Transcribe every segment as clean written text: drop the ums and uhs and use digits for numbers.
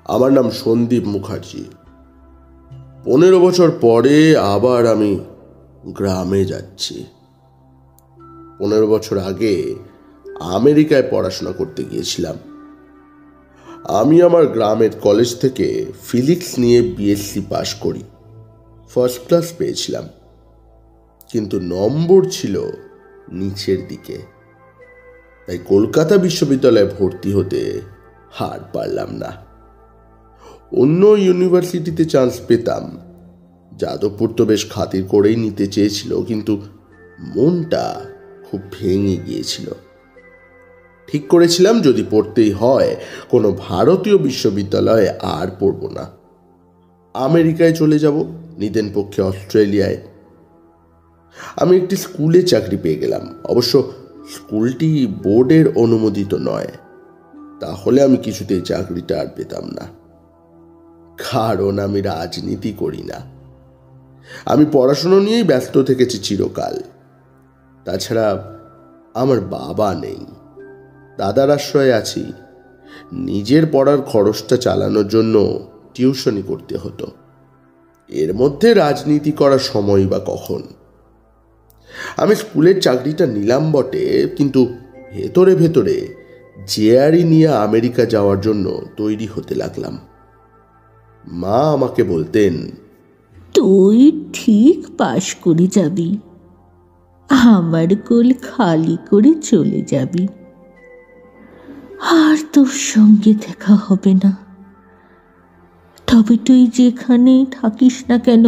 আমার নাম সন্দীপ মুখার্জি। 15 বছর পরে আবার আমি গ্রামে যাচ্ছি। 15 বছর আগে আমেরিকায় পড়াশোনা করতে গিয়েছিলাম। আমি আমার গ্রামের কলেজ থেকে ফিজিক্স নিয়ে বিএসসি পাশ করি। ফার্স্ট ক্লাস পেয়েছিলাম, কিন্তু নম্বর ছিল নিচের দিকে। তাই কলকাতা বিশ্ববিদ্যালয়ে ভর্তি হতে হার পারলাম না। অন্য ইউনিভার্সিটিতে চান্স পেতাম। যাদবপুর তো বেশ খাতির করেই নিতে চেয়েছিল, কিন্তু মনটা খুব ভেঙে গিয়েছিল। ঠিক করেছিলাম যদি পড়তেই হয় কোনো ভারতীয় বিশ্ববিদ্যালয়ে আর পড়ব না। আমেরিকায় চলে যাব, নিদেন পক্ষে অস্ট্রেলিয়ায়। আমি একটি স্কুলে চাকরি পেয়ে গেলাম। অবশ্য স্কুলটি বোর্ডের অনুমোদিত নয়, তাহলে আমি কিছুতেই চাকরিটা আর পেতাম না। কারণ আমি রাজনীতি করি না। আমি পড়াশুনো নিয়েই ব্যস্ত থেকেছি চিরকাল। তাছাড়া আমার বাবা নেই, দাদার আশ্রয়ে আছি। নিজের পড়ার খরচটা চালানোর জন্য টিউশনি করতে হতো। এর মধ্যে রাজনীতি করার সময় বা কখন? আমি স্কুলের চাকরিটা নিলাম বটে, কিন্তু ভেতরে ভেতরে জেআরই নিয়ে আমেরিকা যাওয়ার জন্য তৈরি হতে লাগলাম। মা আমাকে বলতেন, তুই ঠিক পাশ করে যাবি, আমার কোল খালি করে চলে যাবি, আর তোর সঙ্গে দেখা হবে না। তবে তুই যেখানেই থাকিস না কেন,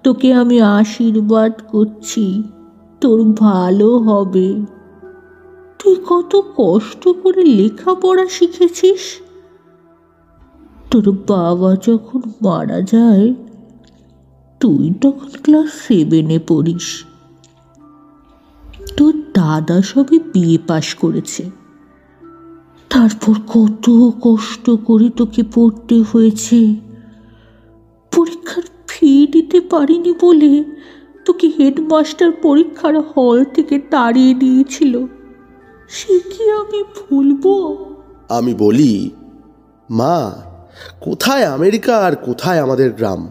তোকে আমি আশীর্বাদ করছি, তোর ভালো হবে। তুই কত কষ্ট করে লেখাপড়া শিখেছিস। তোর বাবা যখন মারা যায় তুই তখন ক্লাস 7-এ পড়িস। তোর দাদা সবে বিএ পাশ করেছে, তারপর কত কষ্ট করে তোকে পড়তে হয়েছে। পরীক্ষার ফি দিতে পারিনি বলে তোকে হেডমাস্টার পরীক্ষার হল থেকে তাড়িয়ে দিয়েছিল। সে কি আমি ভুলবো? আমি বলি, মা, কোথায় আমেরিকা আর কোথায় আমাদের গ্রাম?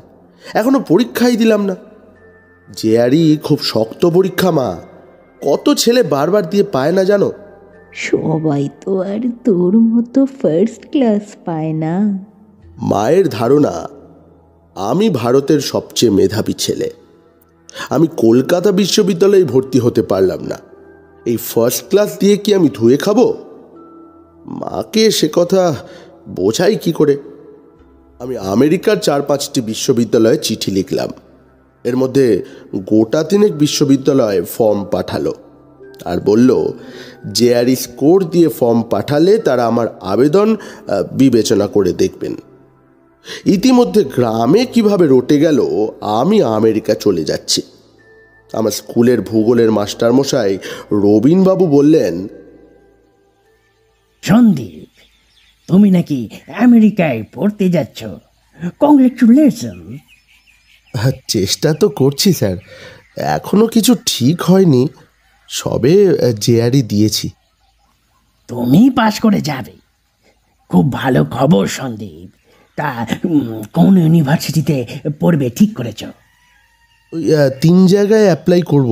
এখনো পরীক্ষাই দিলাম না। জেআরই খুব শক্ত পরীক্ষা মা, কত ছেলে বারবার দিয়ে পায় না জানো? সবাই তো আর তোর মতো ফার্স্ট ক্লাস পায় না। মায়ের ধারণা আমি ভারতের সবচেয়ে মেধাবী ছেলে। আমি কলকাতা বিশ্ববিদ্যালয়ে ভর্তি হতে পারলাম না। এই ফার্স্ট ক্লাস দিয়ে কি আমি ধুয়ে খাবো? মাকে সে কথা বোঝাই কি করে? আমি আমেরিকার 4-5টি বিশ্ববিদ্যালয়ে চিঠি লিখলাম। এর মধ্যে গোটা 3 বিশ্ববিদ্যালয়ে ফর্ম পাঠালো আর বলল জেআরই স্কোর দিয়ে ফর্ম পাঠালে তারা আমার আবেদন বিবেচনা করে দেখবেন। ইতিমধ্যে গ্রামে কিভাবে রটে গেল আমি আমেরিকা চলে যাচ্ছি। আমার স্কুলের ভূগোলের মাস্টারমশাই রবীনবাবু বললেন, সন্দীপ, তুমি নাকি আমেরিকায় পড়তে যাচ্ছ? কংগ্রেচুলেশন। চেষ্টা তো করছি স্যার, এখনো কিছু ঠিক হয়নি, সবে জেআরই দিয়েছি। তুমি পাশ করে যাবে, খুব ভালো খবর সন্দীপ। তা কোন ইউনিভার্সিটিতে পড়বে ঠিক করেছ? ওই 3 জায়গায় অ্যাপ্লাই করব।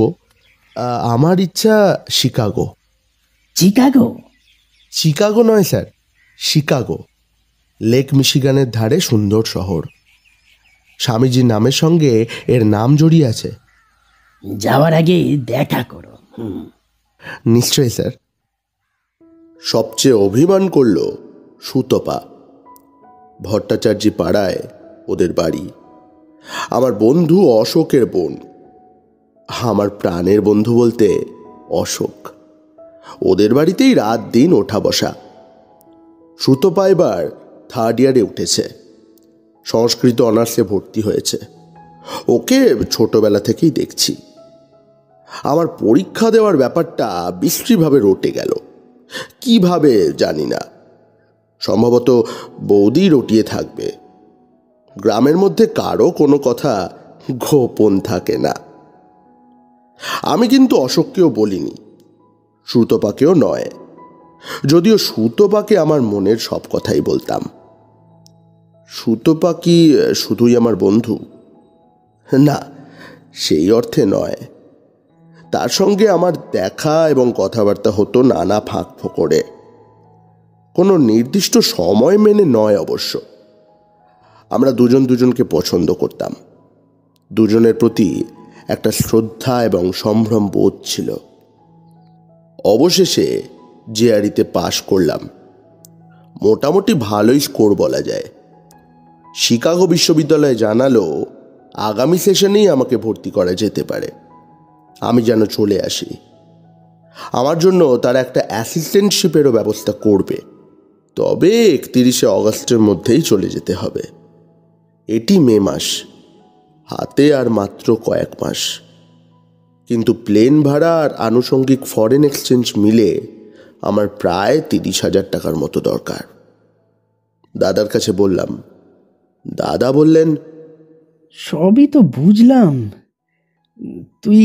আমার ইচ্ছা শিকাগো। চিকাগো? চিকাগো নয় স্যার, শিকাগো। লেক মিশিগানের ধারে সুন্দর শহর। স্বামীজির নামের সঙ্গে এর নাম জড়িয়ে আছে। যাওয়ার আগে দেখা করো। নিশ্চয়ই স্যার। সবচেয়ে অভিমান করল সুতপা। ভট্টাচার্যি পাড়ায় ওদের বাড়ি। আমার বন্ধু অশোকের বোন। আমার প্রাণের বন্ধু বলতে অশোক। ওদের বাড়িতেই রাত দিন ওঠা বসা। সুতপা এবার 3rd ইয়ারে উঠেছে, সংস্কৃত অনার্সে ভর্তি হয়েছে। ওকে ছোটবেলা থেকেই দেখছি। আমার পরীক্ষা দেওয়ার ব্যাপারটা বিশ্রীভাবে রটে গেল, কিভাবে জানি না। সম্ভবত বৌদি রটিয়ে থাকবে। গ্রামের মধ্যে কারো কোনো কথা গোপন থাকে না। আমি কিন্তু অশোককেও বলিনি, সুতপাকেও নয়, যদিও সুতপাকে আমার মনের সব কথাই বলতাম। সুতপা কি শুধুই আমার বন্ধু? না, সেই অর্থে নয়। তার সঙ্গে আমার দেখা এবং কথাবার্তা হতো নানা ফাঁক ফোকরে, কোনো নির্দিষ্ট সময় মেনে নয় অবশ্য। আমরা দুজন দুজনকে পছন্দ করতাম, দুজনের প্রতি একটা শ্রদ্ধা এবং সম্ভ্রম বোধ ছিল। অবশেষে জেআরইতে পাশ করলাম, মোটামুটি ভালোই স্কোর বলা যায়। শিকাগো বিশ্ববিদ্যালয়ে জানালো আগামী সেশনেই আমাকে ভর্তি করা যেতে পারে, আমি যেন চলে আসি। আমার জন্য তারা একটা অ্যাসিস্ট্যান্টশিপেরও ব্যবস্থা করবে, তবে 31শে অগস্টের মধ্যেই চলে যেতে হবে। এটি মে মাস, হাতে আর মাত্র কয়েক মাস, কিন্তু প্লেন ভাড়া আর আনুষঙ্গিক ফরেন এক্সচেঞ্জ মিলে আমার প্রায় 30,000 টাকার মতো দরকার। দাদার কাছে বললাম। দাদা বললেন, সবই তো বুঝলাম, তুই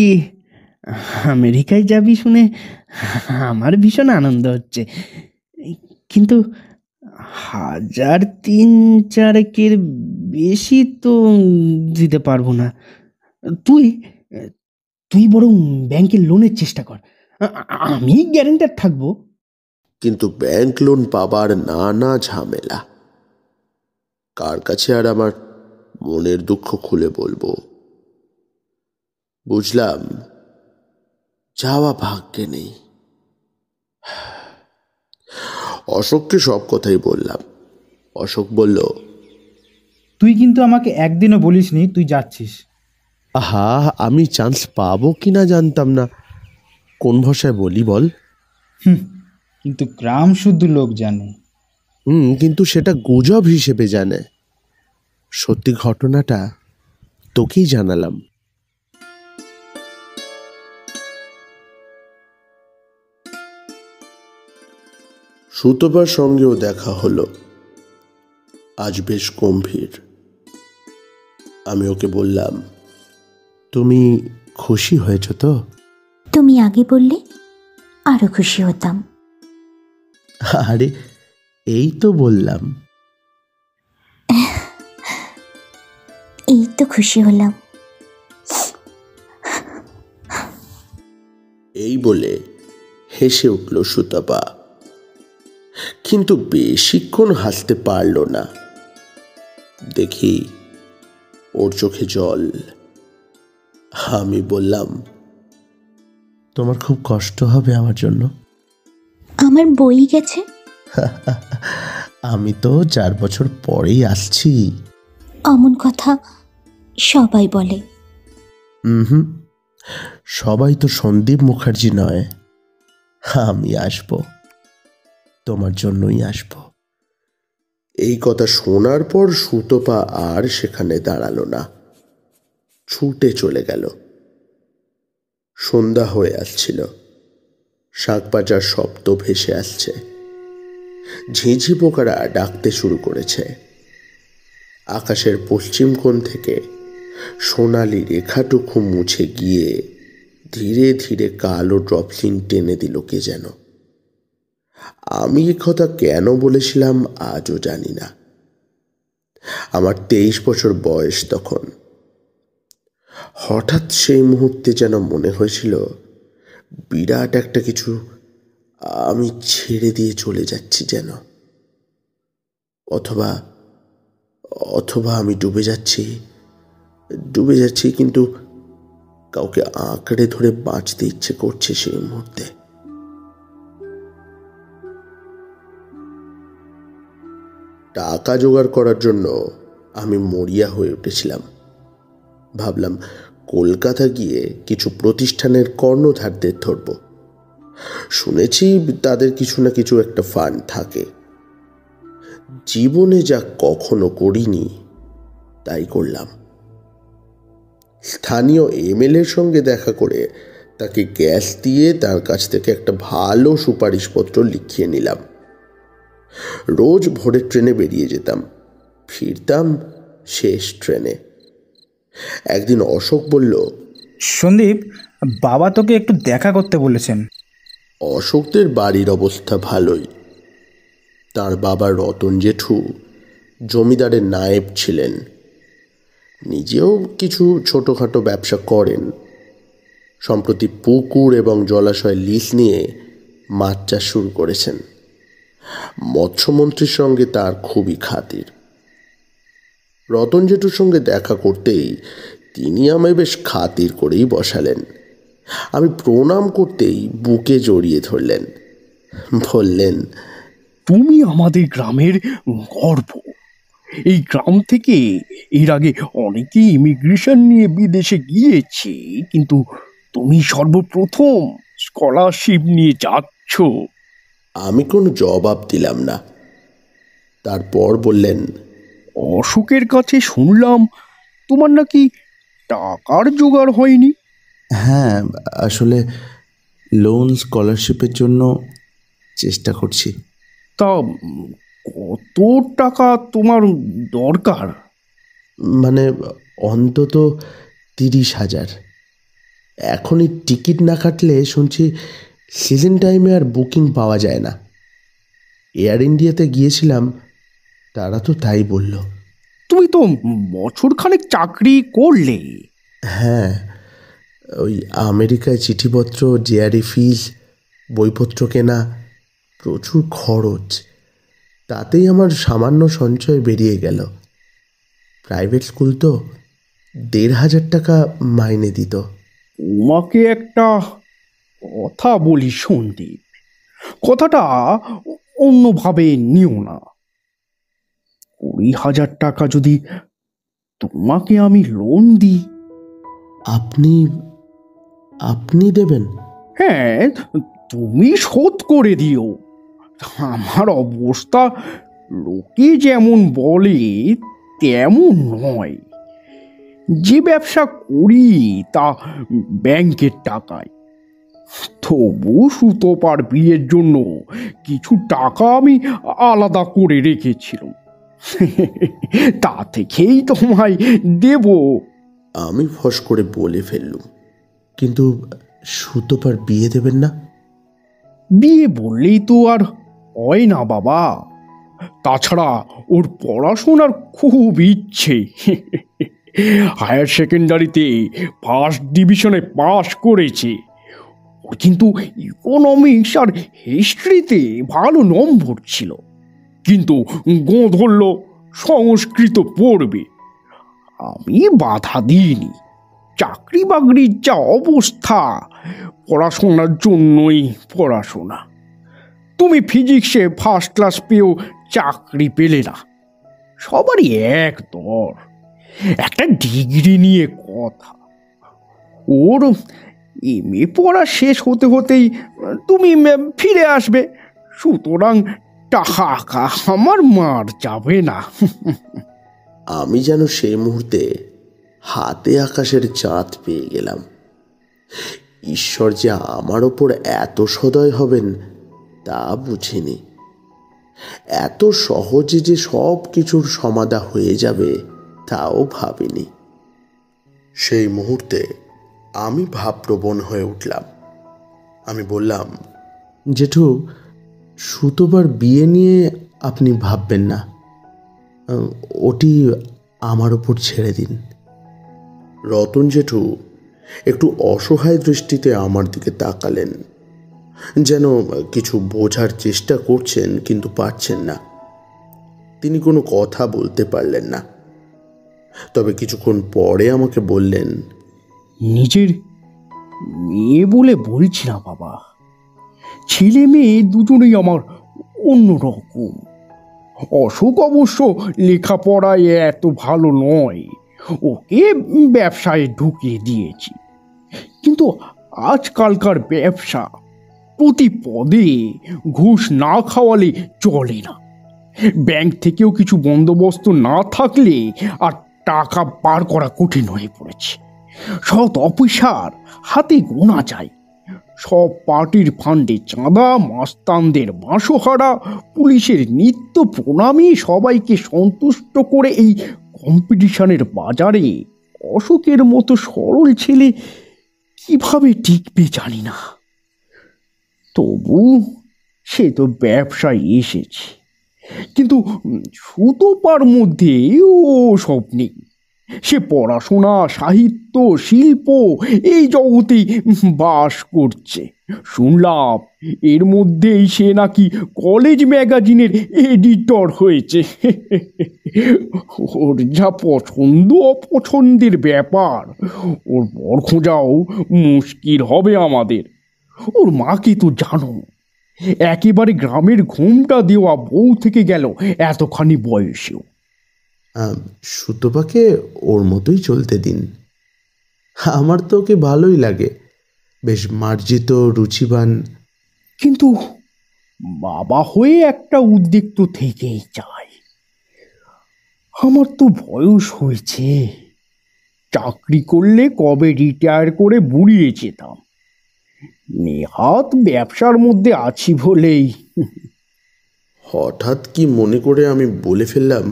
আমেরিকায় যাবি শুনে আমার ভীষণ আনন্দ হচ্ছে, কিন্তু 1,000-3,400 বেশি তো দিতে পারবো না। তুই তুই বরং ব্যাংকের লোনের চেষ্টা কর, আমি গ্যারেন্টার থাকবো। কিন্তু ব্যাংক লোন পাবার নানা ঝামেলা, কার কাছে আর আমার মনের দুঃখ খুলে বলবো? বুঝলাম যাওয়া ভাগ্যে নেই। অশোককে সব কথাই বললাম। অশোক বলল, তুই কিন্তু আমাকে একদিনও বলিসনি তুই যাচ্ছিস। আহা, আমি চান্স পাবো কিনা জানতাম না, কোন ভাষায় বলি বল? কিন্তু গ্রাম শুদ্ধ লোক জানে। কিন্তু সেটা গুজব হিসেবে জানে। সত্যি ঘটনাটা তোকেই জানালাম। সুতপার সঙ্গেও দেখা হলো, আজ বেশ গম্ভীর। আমি ওকে বললাম, তুমি খুশি হয়েছ তো? তুমি আগে বললে আরো খুশি হতাম। আরে এই তো বললাম। এই তো খুশি হলাম। এই বলে হেসে উঠল সুতপা, কিন্তু বেশিক্ষণ হাসতে পারল না। দেখি ওর চোখে জল। আমি বললাম, তোমার খুব কষ্ট হবে আমার জন্য? আমার বই গেছে। আমি তো 4 বছর পরেই আসছি। অমন কথা সবাই বলে। সবাই তো সন্দীপ মুখার্জি নয়। আমি আসব, তোমার জন্যই আসব। এই কথা শোনার পর সুতপা আর সেখানে দাঁড়ালো না, ছুটে চলে গেল। সন্ধ্যা হয়ে আসছিল, শাক বাজার শব্দ ভেসে আসছে, ঝিঁঝি পোকারা ডাকতে শুরু করেছে। আকাশের পশ্চিম কোণ থেকে সোনালি রেখাটুকু মুছে গিয়ে ধীরে ধীরে কালো ড্রপলিন টেনে দিল কে যেন। আমি এ কথা কেন বলেছিলাম আজও জানি না। আমার 23 বছর বয়স তখন। হঠাৎ সেই মুহূর্তে যেন মনে হয়েছিল বিরাট একটা কিছু আমি ছেড়ে দিয়ে চলে যাচ্ছি যেন, অথবা অথবা আমি ডুবে যাচ্ছি, কিন্তু কাউকে আঁকড়ে ধরে বাঁচতে ইচ্ছে করছে সেই মুহূর্তে। টাকা জোগাড় করার জন্য আমি মরিয়া হয়ে উঠেছিলাম। ভাবলাম কলকাতা গিয়ে কিছু প্রতিষ্ঠানের কর্ণধারদের ধরব। শুনেছি তাদের কিছু না কিছু একটা ফান্ড থাকে। জীবনে যা কখনো করিনি তাই করলাম। স্থানীয় এমএলএর সঙ্গে দেখা করে তাকে গ্যাস দিয়ে তার কাছ থেকে একটা ভালো সুপারিশপত্র লিখিয়ে নিলাম। রোজ ভোরের ট্রেনে বেরিয়ে যেতাম, ফিরতাম শেষ ট্রেনে। একদিন অশোক বলল, সন্দীপ, বাবা তোকে একটু দেখা করতে বলেছেন। অশোকদের বাড়ির অবস্থা ভালোই। তার বাবা রতন জেঠু জমিদারের নায়েব ছিলেন। নিজেও কিছু ছোটোখাটো ব্যবসা করেন। সম্প্রতি পুকুর এবং জলাশয় লিজ নিয়ে মাছ চাষ শুরু করেছেন। মৎস্যমন্ত্রীর সঙ্গে তার খুবই খাতির। রতন জেঠুর সঙ্গে দেখা করতেই তিনি আমায় বেশ খাতির করেই বসালেন। আমি প্রণাম করতেই বুকে জড়িয়ে ধরলেন, বললেন, তুমি আমাদের গ্রামের গর্ব। এই গ্রাম থেকে এর আগে অনেকেই ইমিগ্রেশন নিয়ে বিদেশে গিয়েছে, কিন্তু তুমি সর্বপ্রথম স্কলারশিপ নিয়ে যাচ্ছ। আমি কোনো জবাব দিলাম না। তারপর বললেন, অশোকের কাছে শুনলাম তোমার নাকি টাকার জোগাড় হয়নি। হ্যাঁ, আসলে লোন স্কলারশিপের জন্য চেষ্টা করছি। তা কত টাকা তোমার দরকার? মানে অন্তত 30,000। এখনই টিকিট না কাটলে শুনছি সিজন টাইমে আর বুকিং পাওয়া যায় না। এয়ার ইন্ডিয়াতে গিয়েছিলাম, তারা তো তাই বলল। তুমি তো বছরখানেক চাকরি করলে। হ্যাঁ, ওই আমেরিকায় চিঠিপত্র, জেআরই ফিস, বইপত্র কেনা, প্রচুর খরচ। তাতেই আমার সামান্য সঞ্চয় বেরিয়ে গেল। প্রাইভেট স্কুল তো 1,500 টাকা মাইনে দিত। তোমাকে একটা কথা বলি সন্দীপ, কথাটা অন্যভাবে নিও না। 20,000 টাকা যদি তোমাকে আমি লোন দিই। আপনি দেবেন? হ্যাঁ, তুমি শোধ করে দিও। আমার অবস্থা লোকে যেমন বলে তেমন নয়। যে ব্যবসা করি তা ব্যাংকের টাকায়। তবু সুতোপার বিয়ের জন্য কিছু টাকা আমি আলাদা করে রেখেছিলাম, তা থেকেই তোমায় দেব। আমি ফস করে বলে ফেললুম, কিন্তু সুতোপার বিয়ে দেবেন না? বিয়ে বললেই তো আর হয় না বাবা। তাছাড়া ওর পড়াশোনার খুব ইচ্ছে। হায়ার সেকেন্ডারিতে ফার্স্ট ডিভিশনে পাশ করেছে। ওর কিন্তু ইকোনমিক্স আর হিস্ট্রিতে ভালো নম্বর ছিল, কিন্তু গো ধরল সংস্কৃত পড়বে। আমি বাধা দিইনি। চাকরি বাকরির যা অবস্থা, পড়াশোনার জন্যই পড়াশোনা। তুমি ফিজিক্সে ফার্স্ট ক্লাস পেয়েও চাকরি পেলে না। সবারই এক দর। একটা ডিগ্রি নিয়ে কথা। ওর এমএ পড়া শেষ হতে হতেই তুমি ফিরে আসবে, সুতরাং টাকা আমার মার যাবে না। আমি যেন সেই মুহূর্তে হাতে আকাশের চাঁদ পেয়ে গেলাম। ঈশ্বর যে আমার ওপর এত সদয় হবেন তা বুঝিনি। এত সহজে যে সব কিছুর সমাধা হয়ে যাবে তাও ভাবিনি। সেই মুহূর্তে আমি ভাবপ্রবণ হয়ে উঠলাম। আমি বললাম, জেঠু, সুতোবার বিয়ে নিয়ে আপনি ভাববেন না, ওটি আমার ওপর ছেড়ে দিন। রতন জেঠু একটু অসহায় দৃষ্টিতে আমার দিকে তাকালেন, যেন কিছু বোঝার চেষ্টা করছেন কিন্তু পারছেন না। তিনি কোনো কথা বলতে পারলেন না। তবে কিছুক্ষণ পরে আমাকে বললেন, নিজের মেয়ে বলে বলছি না বাবা, ছেলে মেয়ে দুজনেই আমার অন্যরকম। অশোক অবশ্য লেখাপড়ায় এত ভালো নয়, ওকে ব্যবসায় ঢুকিয়ে দিয়েছি। কিন্তু আজকালকার ব্যবসা প্রতি পদে ঘুষ না খাওয়ালে চলে না। ব্যাংক থেকেও কিছু বন্দোবস্ত না থাকলে আর টাকা পার করা কঠিন হয়ে পড়েছে। সৎ অফিসার হাতে গোনা যায়। সব পার্টির ফান্ডে চাঁদা, মাস্তানদের মাসোহারা, পুলিশের নিত্য প্রণামী সবাইকে সন্তুষ্ট করে এই কম্পিটিশনের বাজারে অশোকের মতো সরল ছেলে কিভাবে টিকবে জানি না। তবু সে তো ব্যবসায় এসেছে, কিন্তু সুতোপার মধ্যে ও সব নেই। সে পড়াশোনা, সাহিত্য, শিল্প এই জগতেই বাস করছে। শুনলাম এর মধ্যেই সে নাকি কলেজ ম্যাগাজিনের এডিটর হয়েছে। ওর যা পছন্দ অপছন্দের ব্যাপার, ওর বর খোঁজাও মুশকিল হবে আমাদের। ওর মাকে তো জানো, একেবারে গ্রামের ঘুমটা দেওয়া বউ থেকে গেল এতখানি বয়সেও। সুতপাকে ওর মতোই চলতে দিন। আমার তো ওকে ভালোই লাগে, বেশ মার্জিত, রুচিবান। কিন্তু বাবা হয়ে একটা উদ্বেগ তো থেকেই যায়। আমার তো বয়স হয়েছে, চাকরি করলে কবে রিটায়ার করে বুড়িয়ে যেতাম। নেহাত ব্যবসার মধ্যে আছি বলেই। হঠাৎ কি মনে করে আমি বলে ফেললাম,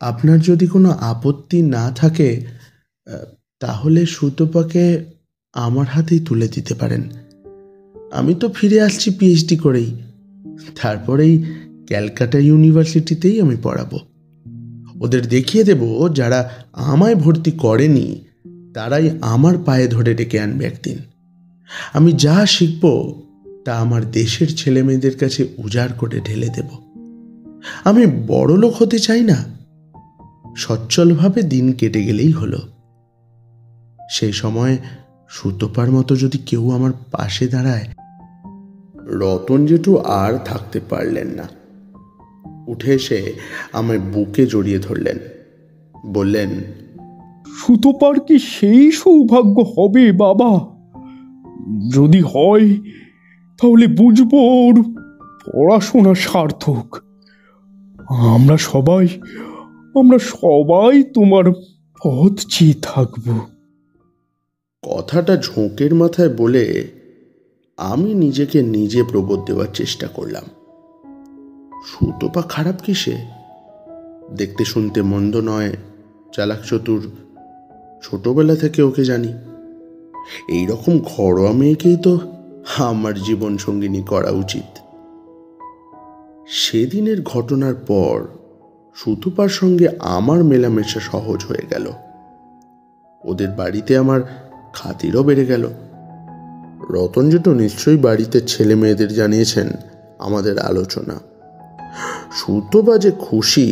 আপনার যদি কোনো আপত্তি না থাকে তাহলে সুতপাকে আমার হাতেই তুলে দিতে পারেন। আমি তো ফিরে আসছি পিএইচডি করেই, তারপরেই ক্যালকাটা ইউনিভার্সিটিতেই আমি পড়াবো। ওদের দেখিয়ে দেব যারা আমায় ভর্তি করেনি তারাই আমার পায়ে ধরে ডেকে আনবে একদিন। আমি যা শিখব তা আমার দেশের ছেলে মেয়েদের কাছে উজাড় করে ঢেলে দেব। আমি বড়লোক হতে চাই না, সচ্ছলভাবে দিন কেটে গেলেই হলো। সেই সময় সুতপার মতো যদি কেউ আমার পাশে দাঁড়ায়। রতন জেঠু আর থাকতে পারলেন না, উঠে এসে আমায় বুকে জড়িয়ে ধরলেন, বললেন, সুতোপার কি সেই সৌভাগ্য হবে বাবা? যদি হয় তাহলে বুঝবো ওর পড়াশোনা সার্থক। আমরা সবাই তোমার পথ চেয়ে থাকবো। কথাটা ঝোঁকের মাথায় বলে আমি নিজেকে নিজে প্রবোধ দেওয়ার চেষ্টা করলাম। সুতপা খারাপ কিসে? দেখতে শুনতে মন্দ নয়, চালাক চতুর। ছোটবেলা থেকে ওকে জানি। এই রকম ঘরোয়া মেয়েকেই তো আমার জীবন সঙ্গিনী করা উচিত। সেদিনের ঘটনার পর সুতপার সঙ্গে আমার মেলামেশা সহজ হয়ে গেল। ওদের বাড়িতে আমার খাতিরও বেড়ে গেল। রতন জেঠু নিশ্চয়ই বাড়িতে ছেলে মেয়েদের জানিয়েছেন আমাদের আলোচনা। সুতপা যে খুশি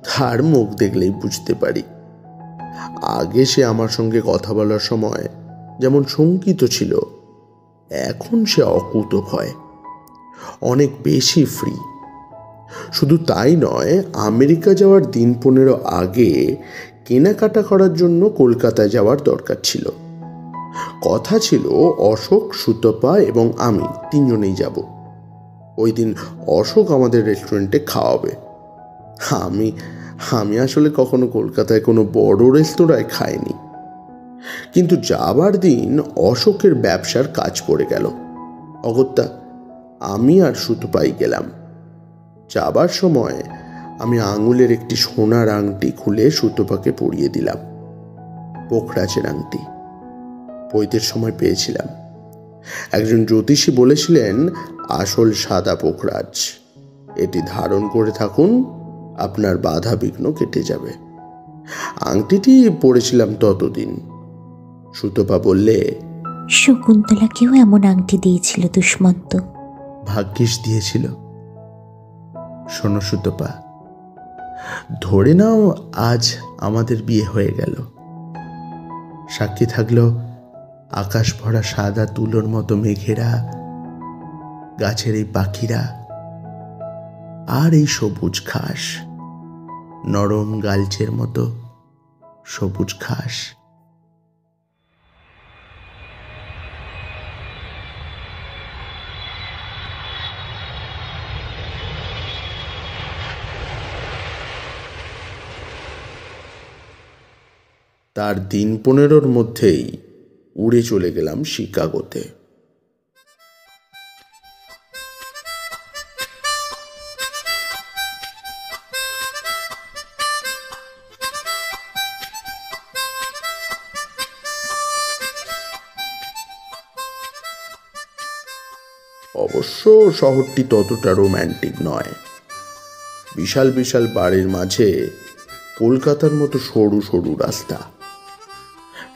তার মুখ দেখলেই বুঝতে পারি। আগে সে আমার সঙ্গে কথা বলার সময় যেমন শঙ্কিত ছিল, এখন সে অকুতভয়, অনেক বেশি ফ্রি। শুধু তাই নয়, আমেরিকা যাওয়ার দিন 15 আগে কেনাকাটা করার জন্য কলকাতায় যাওয়ার দরকার ছিল। কথা ছিল অশোক, সুতপা এবং আমি তিনজনেই যাব। ওই দিন অশোক আমাদের রেস্টুরেন্টে খাওয়াবে। আমি আসলে কখনো কলকাতায় কোনো বড় রেস্তোরাঁয় খাইনি, কিন্তু যাবার দিন অশোকের ব্যবসার কাজ পড়ে গেল। অগত্যা আমি আর সুতপাই গেলাম। যাবার সময় আমি আঙুলের একটি সোনার আংটি খুলে সুতপাকে পরিয়ে দিলাম। পোখরাজের আংটি, বৈদের সময় পেয়েছিলাম। একজন জ্যোতিষী বলেছিলেন, আসল সাদা পোখরাজ, এটি ধারণ করে থাকুন, আপনার বাধা বিঘ্ন কেটে যাবে। আংটিটি পরেছিলাম ততদিন। সুতপা বললে, শকুন্তলাকেও এমন আংটি দিয়েছিল দুষ্মন্ত। ভাগ্যিস দিয়েছিল। শোনো সুতপা, ধরে নাও আজ আমাদের বিয়ে হয়ে গেল। সাক্ষী থাকলো আকাশ ভরা সাদা তুলোর মতো মেঘেরা, গাছের এই পাখিরা, আর এই সবুজ ঘাস, নরম গালচের মতো সবুজ ঘাস। তার দিন 15 মধ্যেই উড়ে চলে গেলাম শিকাগোতে। অবশ্য শহরটি ততটা রোম্যান্টিক নয়। বিশাল বিশাল বাড়ির মাঝে কলকাতার মতো সরু সরু রাস্তা।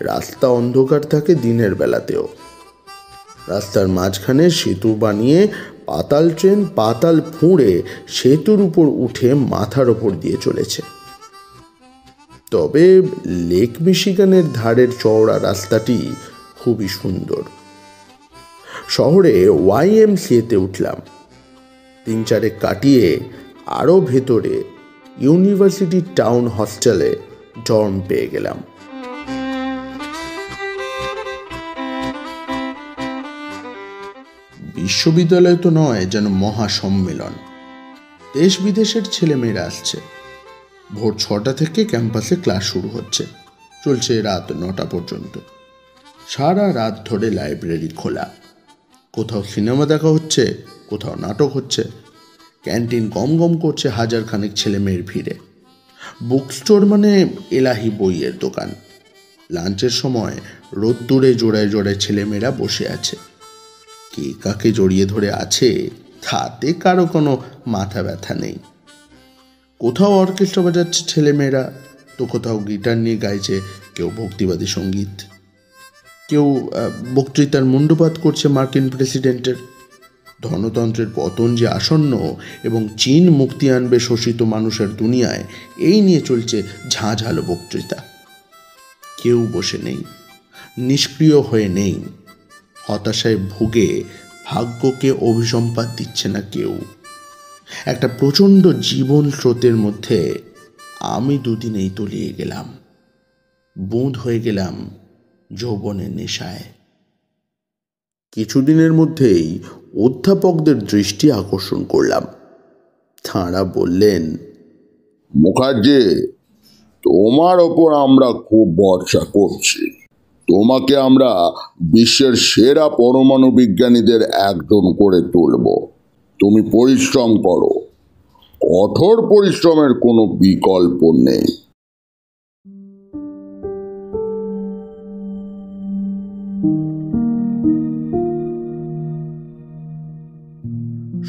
রাস্তা অন্ধকার থাকে দিনের বেলাতেও। রাস্তার মাঝখানে সেতু বানিয়ে পাতাল ট্রেন পাতাল ফুঁড়ে সেতুর উপর উঠে মাথার ওপর দিয়ে চলেছে। তবে লেক মিশিগানের ধারের চওড়া রাস্তাটি খুবই সুন্দর। শহরে YMCA-তে উঠলাম। 3-4 কাটিয়ে আরও ভেতরে ইউনিভার্সিটি টাউন হস্টেলে ডর্ম পেয়ে গেলাম। বিশ্ববিদ্যালয় তো নয়, যেন মহাসম্মেলন। দেশ বিদেশের ছেলেমেয়েরা আসছে। ভোর 6টা থেকে ক্যাম্পাসে ক্লাস শুরু হচ্ছে, চলছে রাত 9টা পর্যন্ত। সারা রাত ধরে লাইব্রেরি খোলা। কোথাও সিনেমা দেখা হচ্ছে, কোথাও নাটক হচ্ছে। ক্যান্টিন গম গম করছে হাজার খানেক ছেলে মেয়ের ভিড়ে। বুক স্টোর মানে এলাহি বইয়ের দোকান। লাঞ্চের সময় রোদ্দুরে জোড়ায় জোড়ায় ছেলেমেয়েরা বসে আছে। কে কাকে জড়িয়ে ধরে আছে তাতে কারো কোনো মাথা ব্যথা নেই। কোথাও অর্কেস্ট্রা বাজাচ্ছে ছেলেমেয়েরা, তো কোথাও গিটার নিয়ে গাইছে কেউ ভক্তিবাদী সঙ্গীত, কেউ বক্তৃতার মুণ্ডুপাত করছে মার্কিন প্রেসিডেন্টের। ধনতন্ত্রের পতন যে আসন্ন এবং চীন মুক্তি আনবে শোষিত মানুষের দুনিয়ায়, এই নিয়ে চলছে ঝাঁঝালো বক্তৃতা। কেউ বসে নেই, নিষ্ক্রিয় হয়ে নেই। হতাশায় ভুগে ভাগ্যকে অভিসম্পাত দিচ্ছে না কেউ। একটা প্রচণ্ড জীবন স্রোতের মধ্যে আমি দুদিনেই তলিয়ে গেলাম। বুঁদ হয়ে গেলাম যৌবনের নেশায়। কিছুদিনের মধ্যেই অধ্যাপকদের দৃষ্টি আকর্ষণ করলাম। তাঁরা বললেন, মুখার্জি, তোমার ওপর আমরা খুব ভরসা করছি। তোমাকে আমরা বিশ্বের সেরা পরমাণু বিজ্ঞানীদের একজন করে তুলব। তুমি পরিশ্রম করো, কঠোর পরিশ্রমের কোনো বিকল্প নেই।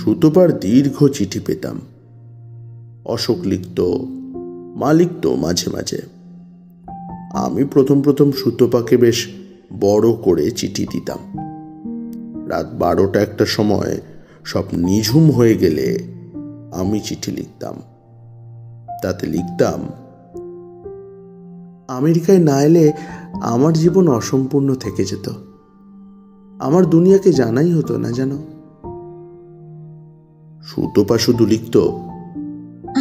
সুতোপার দীর্ঘ চিঠি পেতাম। অশোক লিখত, মা লিখত মাঝে মাঝে। আমি প্রথম সুতোপাকে বেশ বড় করে চিঠি দিতাম। রাত 12টা-1টার সময় সব নিঝুম হয়ে গেলে আমি চিঠি লিখতাম। তাতে লিখতাম, আমেরিকায় না এলে আমার জীবন অসম্পূর্ণ থেকে যেত। আমার দুনিয়াকে জানাই হতো না জানো। সুতোপা শুধু লিখত,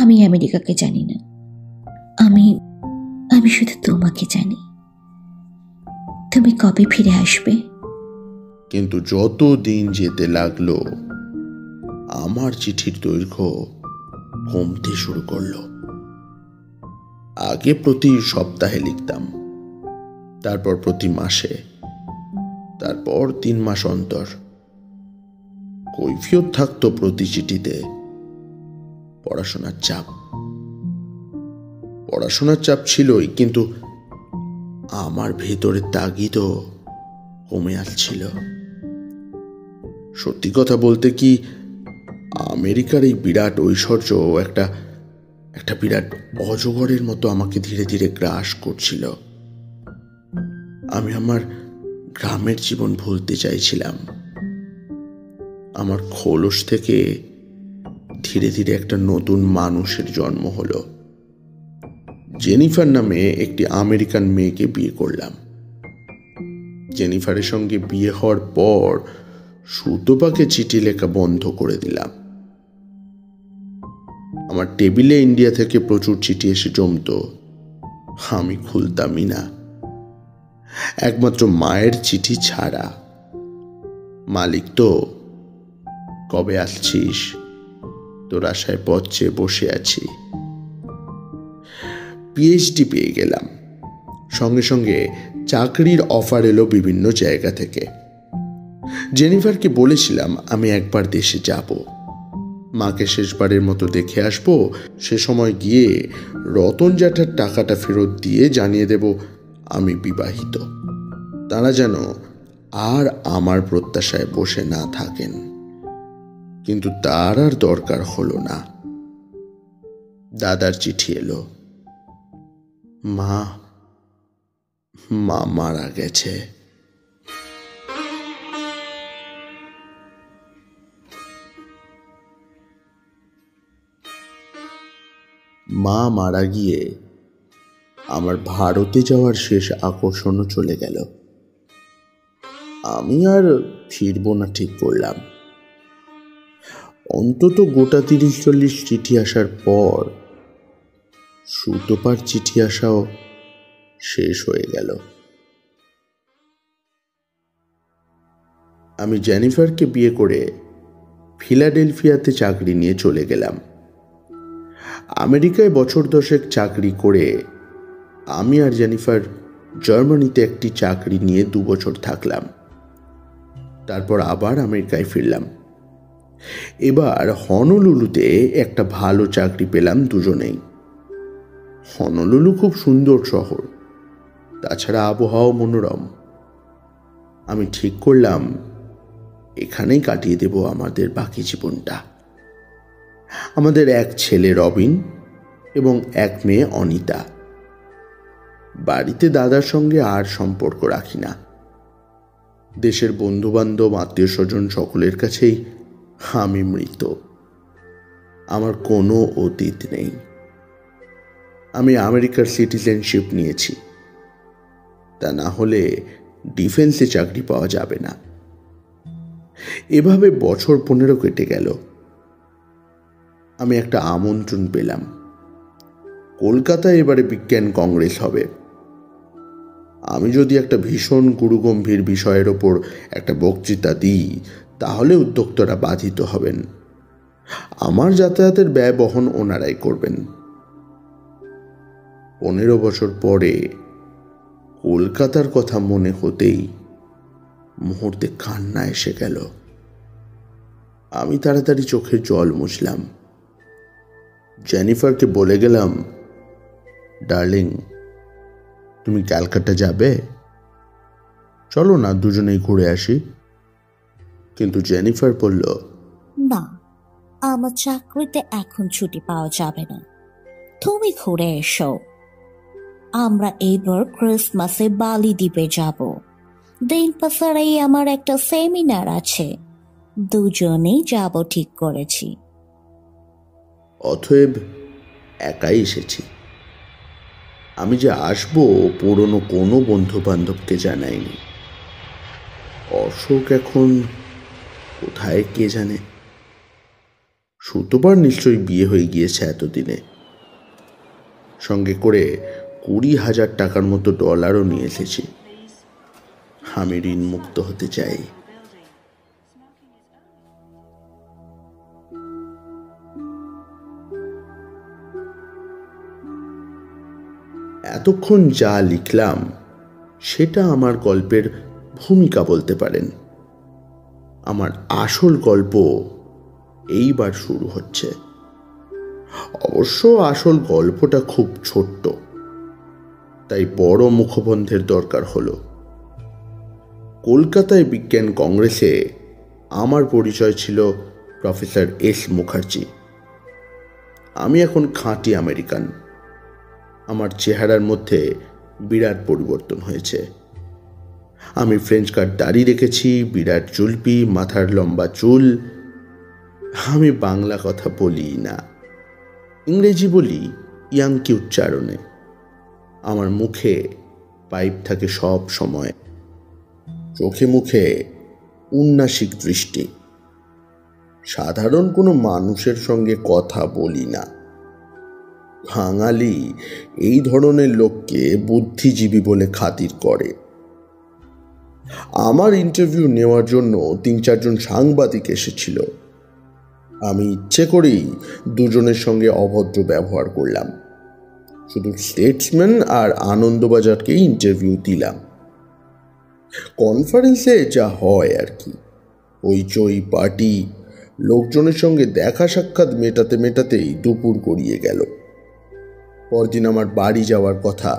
আমি আমেরিকাকে জানি না, আমি আমি শুধু তোমাকে জানি। তুমি কবে ফিরে আসবে? কিন্তু যত দিন যেতে লাগলো আমার চিঠির দৈর্ঘ্য কমতে শুরু করলো। আগে প্রতি সপ্তাহে লিখতাম, তারপর প্রতি মাসে, তারপর 3 মাস অন্তর। কৈফিয়ত থাকতো প্রতি চিঠিতে পড়াশোনার চাপ ছিলই, কিন্তু আমার ভেতরের তাগিদও কমে আসছিল। সত্যি কথা বলতে কি, আমেরিকার এই বিরাট ঐশ্বর্য একটা বিরাট অজগরের মতো আমাকে ধীরে ধীরে গ্রাস করছিল। আমি আমার গ্রামের জীবন ভুলতে চাইছিলাম। আমার খোলস থেকে ধীরে ধীরে একটা নতুন মানুষের জন্ম হলো। জেনিফার নামে একটি আমেরিকান মেয়েকে বিয়ে করলাম। জেনিফারের সঙ্গে বিয়ে হওয়ার পর সুতোপাকে চিঠি লেখা বন্ধ করে দিলাম। আমার টেবিলে ইন্ডিয়া থেকে প্রচুর চিঠি এসে জমতো, আমি খুলতামই না, একমাত্র মায়ের চিঠি ছাড়া। মা লিখত, কবে আসছিস, তোর আশায় পথ চেয়ে বসে আছি। PhD পেয়ে গেলাম। সঙ্গে সঙ্গে চাকরির অফার এলো বিভিন্ন জায়গা থেকে। জেনিফারকে বলেছিলাম আমি একবার দেশে যাব, মাকে শেষবারের মতো দেখে আসব। সে সময় গিয়ে রতন জ্যাঠার টাকাটা ফেরত দিয়ে জানিয়ে দেব আমি বিবাহিত। তারা যেন আর আমার প্রত্যাশায় বসে না থাকেন। কিন্তু তার আর দরকার হলো না। দাদার চিঠি এলো। মা মা মারা গেছে। মা মারা গিয়ে আমার ভারতে যাওয়ার শেষ আকর্ষণও চলে গেল। আমি আর ফিরব না ঠিক করলাম। অন্তত গোটা 30-40 চিঠি আসার পর সুতপার চিঠি আসাও শেষ হয়ে গেল। আমি জেনিফারকে বিয়ে করে ফিলাডেলফিয়াতে চাকরি নিয়ে চলে গেলাম। আমেরিকায় বছর 10 চাকরি করে আমি আর জেনিফার জার্মানিতে একটি চাকরি নিয়ে 2 বছর থাকলাম। তারপর আবার আমেরিকায় ফিরলাম। এবার হনলুলুতে একটা ভালো চাকরি পেলাম দুজনেই। হনলুলু খুব সুন্দর শহর, তাছাড়া আবহাওয়া মনোরম। আমি ঠিক করলাম এখানেই কাটিয়ে দেব আমাদের বাকি জীবনটা। আমাদের এক ছেলে রবিন এবং এক মেয়ে অনিতা। বাড়িতে দাদার সঙ্গে আর সম্পর্ক রাখি না। দেশের বন্ধুবান্ধব, আত্মীয় স্বজন সকলের কাছেই আমি মৃত। আমার কোনো অতীত নেই। আমি আমেরিকার সিটিজেনশিপ নিয়েছি, তা না হলে ডিফেন্সে চাকরি পাওয়া যাবে না। এভাবে বছর 15 কেটে গেল। আমি একটা আমন্ত্রণ পেলাম। কলকাতায় এবারে বিজ্ঞান কংগ্রেস হবে। আমি যদি একটা ভীষণ গুরুগম্ভীর বিষয়ের ওপর একটা বক্তৃতা দিই, তাহলে উদ্যোক্তারা বাধিত হবেন। আমার যাতায়াতের ব্যয় বহন ওনারাই করবেন। 15 বছর পরে কলকাতার কথা মনে হতেই মুহূর্তে কান্না এসে গেল। আমি তাড়াতাড়ি চোখের জল মুছলাম। জেনিফারকে বলে গেলাম, ডার্লিং, তুমি ক্যালকাটা যাবে? চলো না দুজনেই ঘুরে আসি। কিন্তু জেনিফার বলল, না, আমার চাকরিতে এখন ছুটি পাওয়া যাবে না, তুমি ঘুরে এসো। আমরা এবার ক্রিসমাসে বালি দ্বীপে যাব। দিন পাশারেই আমার একটা সেমিনার আছে, দুজনেই যাব ঠিক করেছি। অতএব একাই এসেছি। আমি যে আসবো পুরনো কোনো বন্ধু বান্ধবকে জানাইনি। অশোক এখন কোথায় কে জানে। সুতোবার নিশ্চয়ই বিয়ে হয়ে গিয়েছে এতদিনে। সঙ্গে করে 20,000 টাকার মতো ডলারও নিয়ে এসেছি। আমি ঋণ মুক্ত হতে চাই। এতক্ষণ যা লিখলাম সেটা আমার গল্পের ভূমিকা বলতে পারেন। আমার আসল গল্প এইবার শুরু হচ্ছে। অবশ্য আসল গল্পটা খুব ছোট্ট, তাই বড় মুখবন্ধের দরকার হলো। কলকাতায় বিজ্ঞান কংগ্রেসে আমার পরিচয় ছিল প্রফেসর এস মুখার্জি। আমি এখন খাঁটি আমেরিকান। আমার চেহারার মধ্যে বিরাট পরিবর্তন হয়েছে। আমি ফ্রেঞ্চ কাট দাড়ি রেখেছি, বিরাট চুলপি, মাথার লম্বা চুল। আমি বাংলা কথা বলি না, ইংরেজি বলি ইয়াংকি উচ্চারণে। আমার মুখে পাইপ থাকে সব সময়, চোখে মুখে উন্নাসিক দৃষ্টি। সাধারণ কোনো মানুষের সঙ্গে কথা বলি না। বাঙালি এই ধরনের লোককে বুদ্ধিজীবী বলে খাতির করে। আমার ইন্টারভিউ নেওয়ার জন্য 3-4 জন সাংবাদিক এসেছিল। আমি ইচ্ছে করেই দুজনের সঙ্গে অভদ্র ব্যবহার করলাম। শুধু স্টেটসম্যান আর আনন্দবাজারকে ইন্টারভিউ দিলাম। কনফারেন্সে যা হয় আর কি, হইচই, পার্টি, লোকজনের সঙ্গে দেখা সাক্ষাৎ মেটাতে মেটাতেই দুপুর গড়িয়ে গেল। পরদিন আমার বাড়ি যাওয়ার কথা,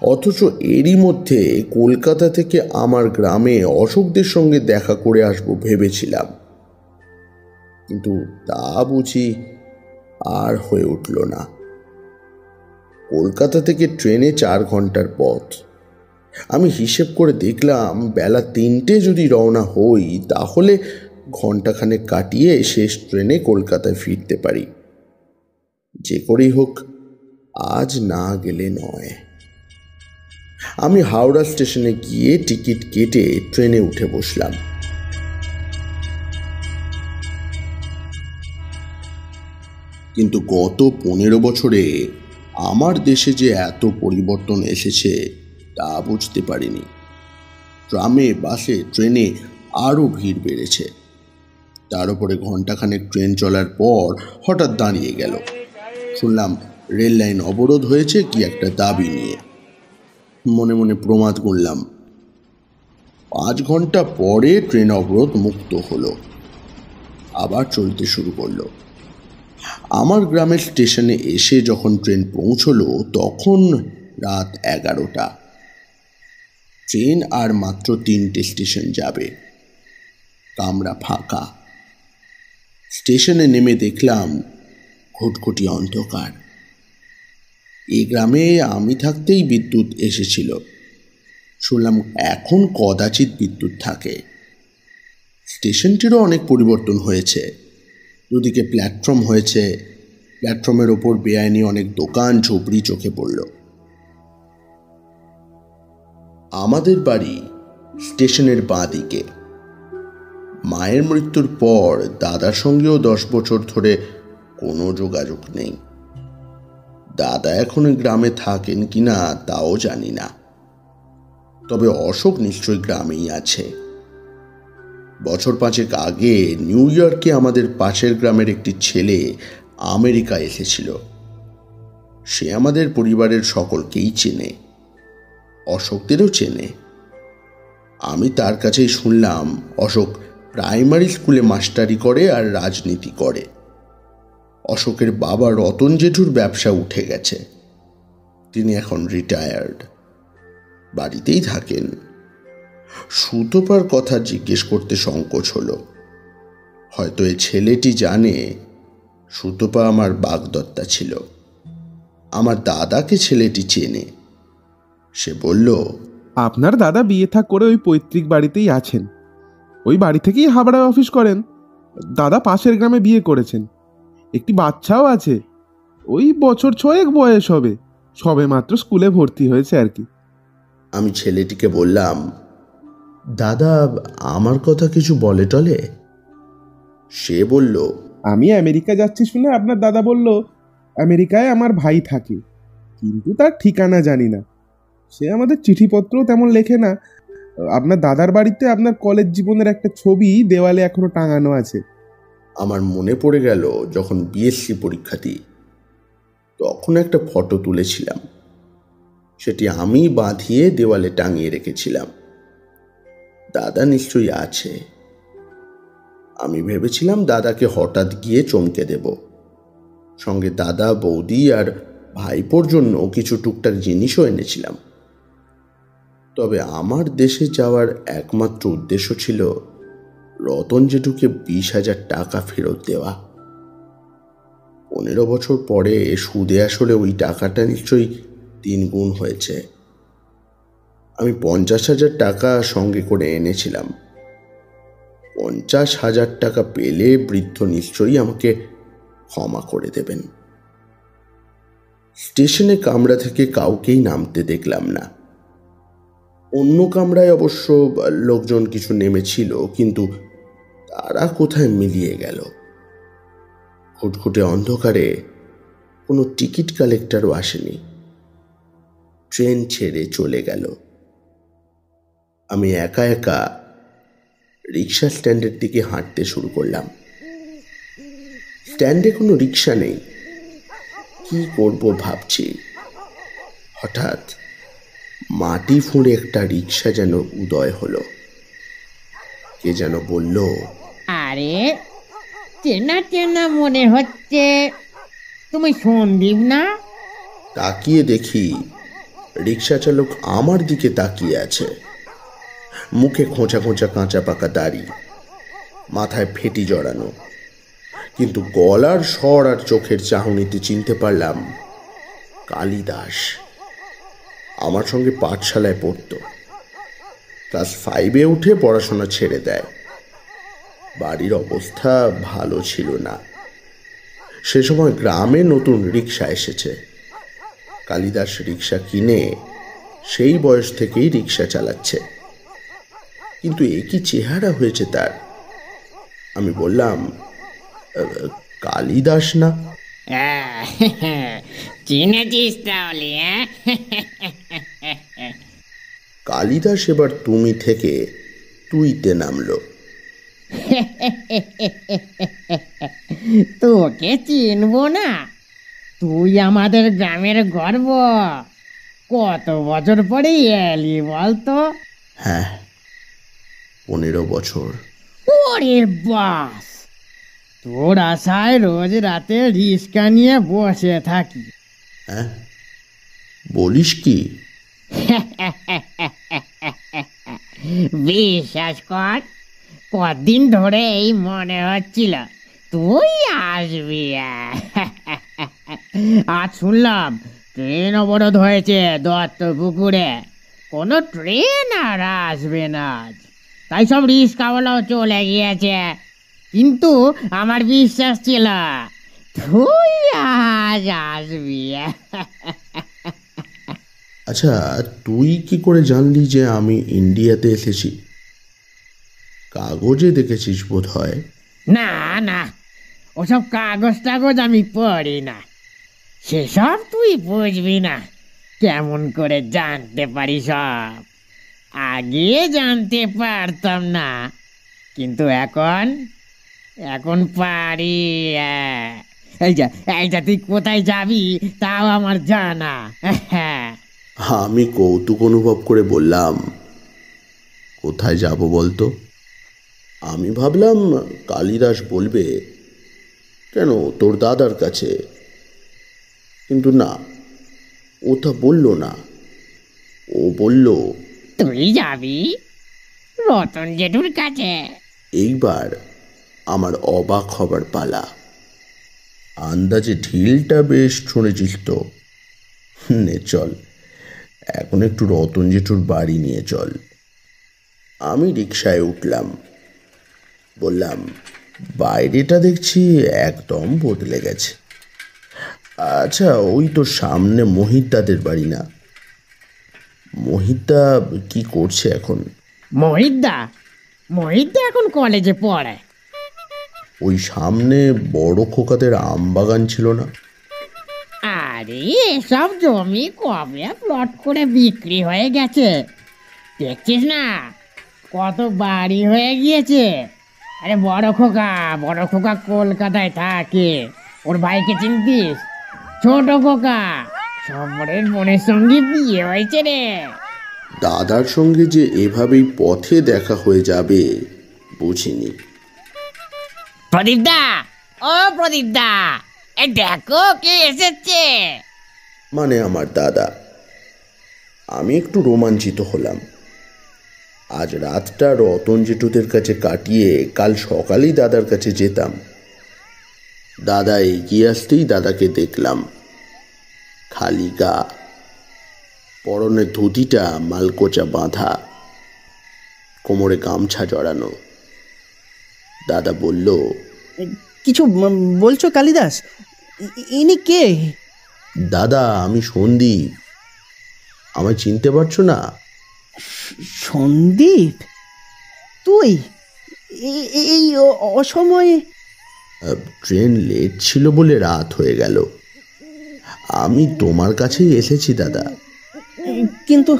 অথচ এরই মধ্যে কলকাতা থেকে আমার গ্রামে অশোকদের সঙ্গে দেখা করে আসবো ভেবেছিলাম। কিন্তু তা বুঝি আর হয়ে উঠল না। কলকাতা থেকে ট্রেনে 4 ঘন্টার পথ। আমি হিসেব করে দেখলাম বেলা 3টে যদি রওনা হই তাহলে ঘন্টাখানেক কাটিয়ে শেষ ট্রেনে কলকাতায় ফিরতে পারি। যে করেই হোক আজ না গেলে নয়। আমি হাওড়া স্টেশনে গিয়ে টিকিট কেটে ট্রেনে উঠে বসলাম। কিন্তু গত 15 বছরে আমার দেশে যে এত পরিবর্তন এসেছে তা বুঝতে পারিনি। ট্রামে, বাসে, ট্রেনে আরও ভিড় বেড়েছে। তার উপরে ঘন্টাখানেক ট্রেন চলার পর হঠাৎ দাঁড়িয়ে গেল। শুনলাম রেল লাইন অবরোধ হয়েছে কি একটা দাবি নিয়ে। মনে মনে প্রমাদ গুনলাম। 5 ঘন্টা পরে ট্রেন অবরোধ মুক্ত হলো, আবার চলতে শুরু করলো। আমার গ্রামের স্টেশনে এসে যখন ট্রেন পৌঁছলো তখন রাত 11টা। ট্রেন আর মাত্র 3টে স্টেশন যাবে। কামরা ফাঁকা। স্টেশনে নেমে দেখলাম ঘুটঘুটি অন্ধকার। এই গ্রামে আমি থাকতেই বিদ্যুৎ এসেছিল। শুনলাম এখন কদাচিৎ বিদ্যুৎ থাকে। স্টেশনটিরও অনেক পরিবর্তন হয়েছে। দুদিকে প্ল্যাটফর্ম হয়েছে। প্ল্যাটফর্মের ওপর বেআইনি অনেক দোকান ঝুপড়ি চোখে পড়ল। আমাদের বাড়ি স্টেশনের বাঁ দিকে। মায়ের মৃত্যুর পর দাদার সঙ্গেও 10 বছর ধরে কোনো যোগাযোগ নেই। দাদা এখন গ্রামে থাকেন কিনা তাও জানি না। তবে অশোক নিশ্চয়ই গ্রামেই আছে। বছর 5 আগে নিউ ইয়র্কে আমাদের পাশের গ্রামের একটি ছেলে আমেরিকা এসেছিল। সে আমাদের পরিবারের সকলকেই চেনে, অশোকদেরও চেনে। আমি তার কাছেই শুনলাম অশোক প্রাইমারি স্কুলে মাস্টারি করে আর রাজনীতি করে। অশোকের বাবা রতন জেঠুর ব্যবসা উঠে গেছে। তিনি এখন রিটায়ার্ড, বাড়িতেই থাকেন। সুতপার কথা জিজ্ঞেস করতে সংকোচ হলো। হয়তো এই ছেলেটি জানে সুতপা আমার বাগদত্তা ছিল। আমার দাদাকে ছেলেটি চেনে। সে বলল, আপনার দাদা বিয়ে থা করে ওই পৈতৃক বাড়িতেই আছেন। ওই বাড়ি থেকেই হাবড়ায় অফিস করেন। দাদা পাশের গ্রামে বিয়ে করেছেন, একটি বাচ্চাও আছে। ওই বছর 6 বয়স হবে, সবে মাত্র স্কুলে ভর্তি হয়েছে আর কি। আমি ছেলেটিকে বললাম, দাদা আমার কথা কিছু বলে টলে? সে বলল, আমি আমেরিকা যাচ্ছি শুনে আপনার দাদা বলল আমেরিকায় আমার ভাই থাকে, কিন্তু তার ঠিকানা জানি না। সে আমাদের চিঠিপত্রও তেমন লেখে না। আপনার দাদার বাড়িতে আপনার কলেজ জীবনের একটা ছবি দেওয়ালে এখনো টাঙানো আছে। আমার মনে পড়ে গেল যখন বিএসসি পরীক্ষা দিই তখন একটা ফটো তুলেছিলাম। সেটি আমি বাঁধিয়ে দেওয়ালে টাঙিয়ে রেখেছিলাম। দাদা নিশ্চয়ই আছে। আমি ভেবেছিলাম দাদাকে হঠাৎ গিয়ে চমকে দেব। সঙ্গে দাদা, বৌদি আর ভাইপোর জন্য কিছু টুকটাক জিনিসও এনেছিলাম। তবে আমার দেশে যাওয়ার একমাত্র উদ্দেশ্য ছিল রতন জেঠুকে 20,000 টাকা ফেরত দেওয়া। 15 বছর পরে সুদে আসলে ওই টাকাটা নিশ্চয়ই 3 গুণ হয়েছে। আমি 50,000 টাকা সঙ্গে করে এনেছিলাম। 50,000 টাকা পেলে বৃদ্ধ নিশ্চয়ই আমাকে ক্ষমা করে দেবেন। স্টেশনে কামরা থেকে কাউকেই নামতে দেখলাম না। অন্য কামরায় অবশ্য লোকজন কিছু নেমেছিল, কিন্তু তারা কোথায় মিলিয়ে গেল। ঘুটঘুটে অন্ধকারে কোনো টিকিট কালেক্টরও আসেনি। ট্রেন ছেড়ে চলে গেল। আমি একা একা রিক্সা স্ট্যান্ডের দিকে হাঁটতে শুরু করলাম। স্ট্যান্ডে কোনো রিক্সা নেই। কি করব ভাবছি। হঠাৎ মাটি ফুঁড়ে একটা রিক্সা যেন উদয় হলো। কে যেন বলল, আরে চেনা চেনা মনে হচ্ছে, তুমি সন্দীপ না? তাকিয়ে দেখি রিক্সা চালক আমার দিকে তাকিয়ে আছে। মুখে খোঁচা খোঁচা কাঁচা পাকা দাড়ি, মাথায় ফেটি জড়ানো। কিন্তু গলার স্বর আর চোখের চাহনিতে চিনতে পারলাম কালিদাস। আমার সঙ্গে পাঠশালায় পড়তো। ক্লাস 5-এ উঠে পড়াশোনা ছেড়ে দেয়। বাড়ির অবস্থা ভালো ছিল না। সে সময় গ্রামে নতুন রিক্সা এসেছে। কালিদাস রিক্সা কিনে সেই বয়স থেকেই রিক্সা চালাচ্ছে। কিন্তু এ কি চেহারা হয়েছে তার! আমি বললাম, কালিদাস না? চিনেছিস তাহলে? কালিদাস এবার তুমি থেকে তুইতে নামলো। তোকে চিনবো না? তুই আমাদের গ্রামের গর্ব। কত বছর পরে এলি বলতো? হ্যাঁ, 15 বছর। ওরে বাস, তোর আশায় রোজ রাতে রিক্সা নিয়ে বসে থাকি। হ্যাঁ, বলিস কি? বিশ্বাস কর, কদিন ধরে এই মনে হচ্ছিল তুই আসবি। আজ শুনলাম ট্রেন অবরোধ হয়েছে দত্তপুকুরে। কোনো ট্রেন আর আসবে না আজ, তাই সব রিক্সাওয়ালাও চলে গিয়েছে। কিন্তু আমার বিশ্বাস ছিল তুই আজ আসবি। আচ্ছা, তুই কি করে জানলি যে আমি ইন্ডিয়াতে এসেছি? কাগজে দেখেছিস বোধ হয়। না না, ওসব কাগজ টাগজ আমি পড়ি না। সেসব তুই বুঝবি না। কেমন করে জানতে পারি সব? আগে জানতে পারতাম না, কিন্তু এখন পারি। এই যা তুই কোথায় যাবি তাও আমার জানা। আমি কৌতুক অনুভব করে বললাম, কোথায় যাব বলতো? আমি ভাবলাম কালিদাস বলবে, কেন তোর দাদার কাছে। কিন্তু না, ও তা বলল না। ও বলল, তুই যাবি রতন জেঠুর কাছে। এইবার আমার অবাক হবার পালা। আন্দাজে ঢিলটা বেশ শুনেছিস তো। নে চল, এখন একটু রতন জেঠুর বাড়ি নিয়ে চল। আমি রিকশায় উঠলাম। বললাম, বাইরেটা দেখছি একদম বদলে গেছে। আচ্ছা, ওই তো সামনে মোহিতদাদের বাড়ি না? মোহিতদা কি করছে এখন? মোহিতদা এখন কলেজে পড়ে। ওই সামনে বড় খোকাদের আম বাগান ছিল না? আরে এসব জমি কবে প্লট করে বিক্রি হয়ে গেছে। দেখছিস না কত বাড়ি হয়ে গিয়েছে। আরে বড় খোকা কলকাতায় থাকে। ওর ভাইকে চিনতিস? ছোট খোকা, সম্বরের বোনের সঙ্গে বিয়ে হয়েছে রে। দাদার সঙ্গে যে এভাবেই পথে দেখা হয়ে যাবে বুঝিনি। প্রদীপদা, ও প্রদীপদা, এই দেখো কে এসেছে। মানে আমার দাদা। আমি একটু রোমাঞ্চিত হলাম। আজ রাতটা রতন জেঠুদের কাছে কাটিয়ে কাল সকালেই দাদার কাছে যেতাম। দাদা এগিয়ে আসতেই দাদাকে দেখলাম। খালি গা, পরনের ধুতিটা মালকোচা বাঁধা, কোমরে গামছা জড়ানো। দাদা বলল, কিছু বলছো কালিদাস? ইনি কে? দাদা, আমি সন্দীপ। আমায় চিনতে পারছো না? সন্দীপ? তুই এই অসময়ে? ট্রেন লেট ছিল বলে রাত হয়ে গেল। আমি তোমার কাছেই এসেছি দাদা। কিন্তু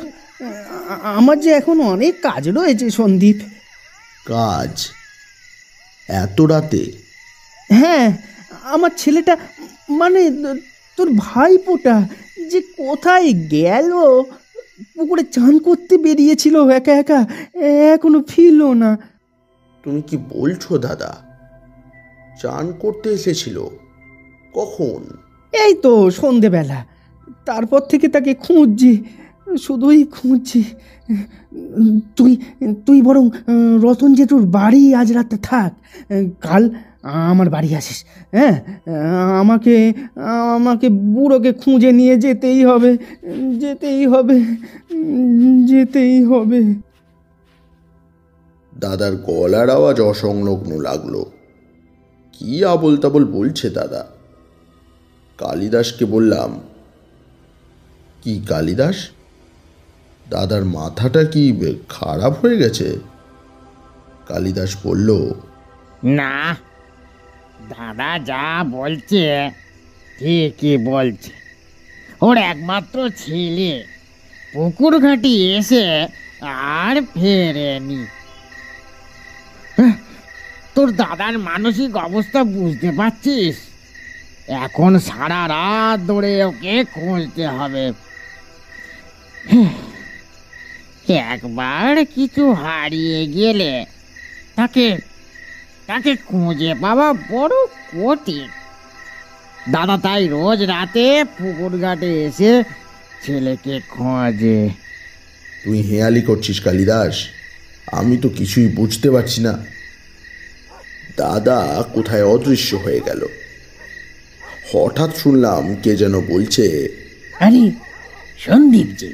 আমার যে এখন অনেক কাজ রয়েছে সন্দীপ। কাজ? এত রাতে? হ্যাঁ, আমার ছেলেটা, মানে তোর ভাইপোটা যে কোথায় গেল। পুকুরে চান করতে বেরিয়েছিল একা একা, এখনো ফিরল না। তুমি কি বলছো দাদা? চান করতে এসেছিল? কখন? এই তো সন্ধেবেলা। তারপর থেকে তাকে খুঁজছি, শুধুই খুঁজছি। তুই বরং রতন জেঠুর বাড়ি আজ রাতে থাক। কাল আমার বাড়ি আসিস। হ্যাঁ, আমাকে আমাকে বুড়োকে খুঁজে নিয়ে যেতেই হবে, যেতেই হবে, যেতেই হবে। দাদার গলার আওয়াজ অসংলগ্ন লাগলো। কি আবোল তাবোল বলছে দাদা? কালিদাসকে বললাম, কি কালিদাস, দাদার মাথাটা কি খারাপ হয়ে গেছে? কালিদাস বলল, না, দাদা যা বলছে ঠিকই বলছে। ওর একমাত্র ছেলে পুকুর ঘাটি এসে আর ফেরেনি। তোর দাদার মানসিক অবস্থা বুঝতে পারছিস? এখন সারা রাত ধরে ওকে খুঁজতে হবে। একবার কিছু হারিয়ে গেলে তাকে তাকে খুঁজে পাওয়া বড় কঠিন। দাদা তাই রোজ রাতে পুকুর ঘাটে এসে ছেলেকে খোঁজে। তুই হেয়ালি করছিস কালিদাস, আমি তো কিছুই বুঝতে পারছি না। দাদা কোথায় অদৃশ্য হয়ে গেল। হঠাৎ শুনলাম কে যেন বলছে, আরে সন্দীপ যে।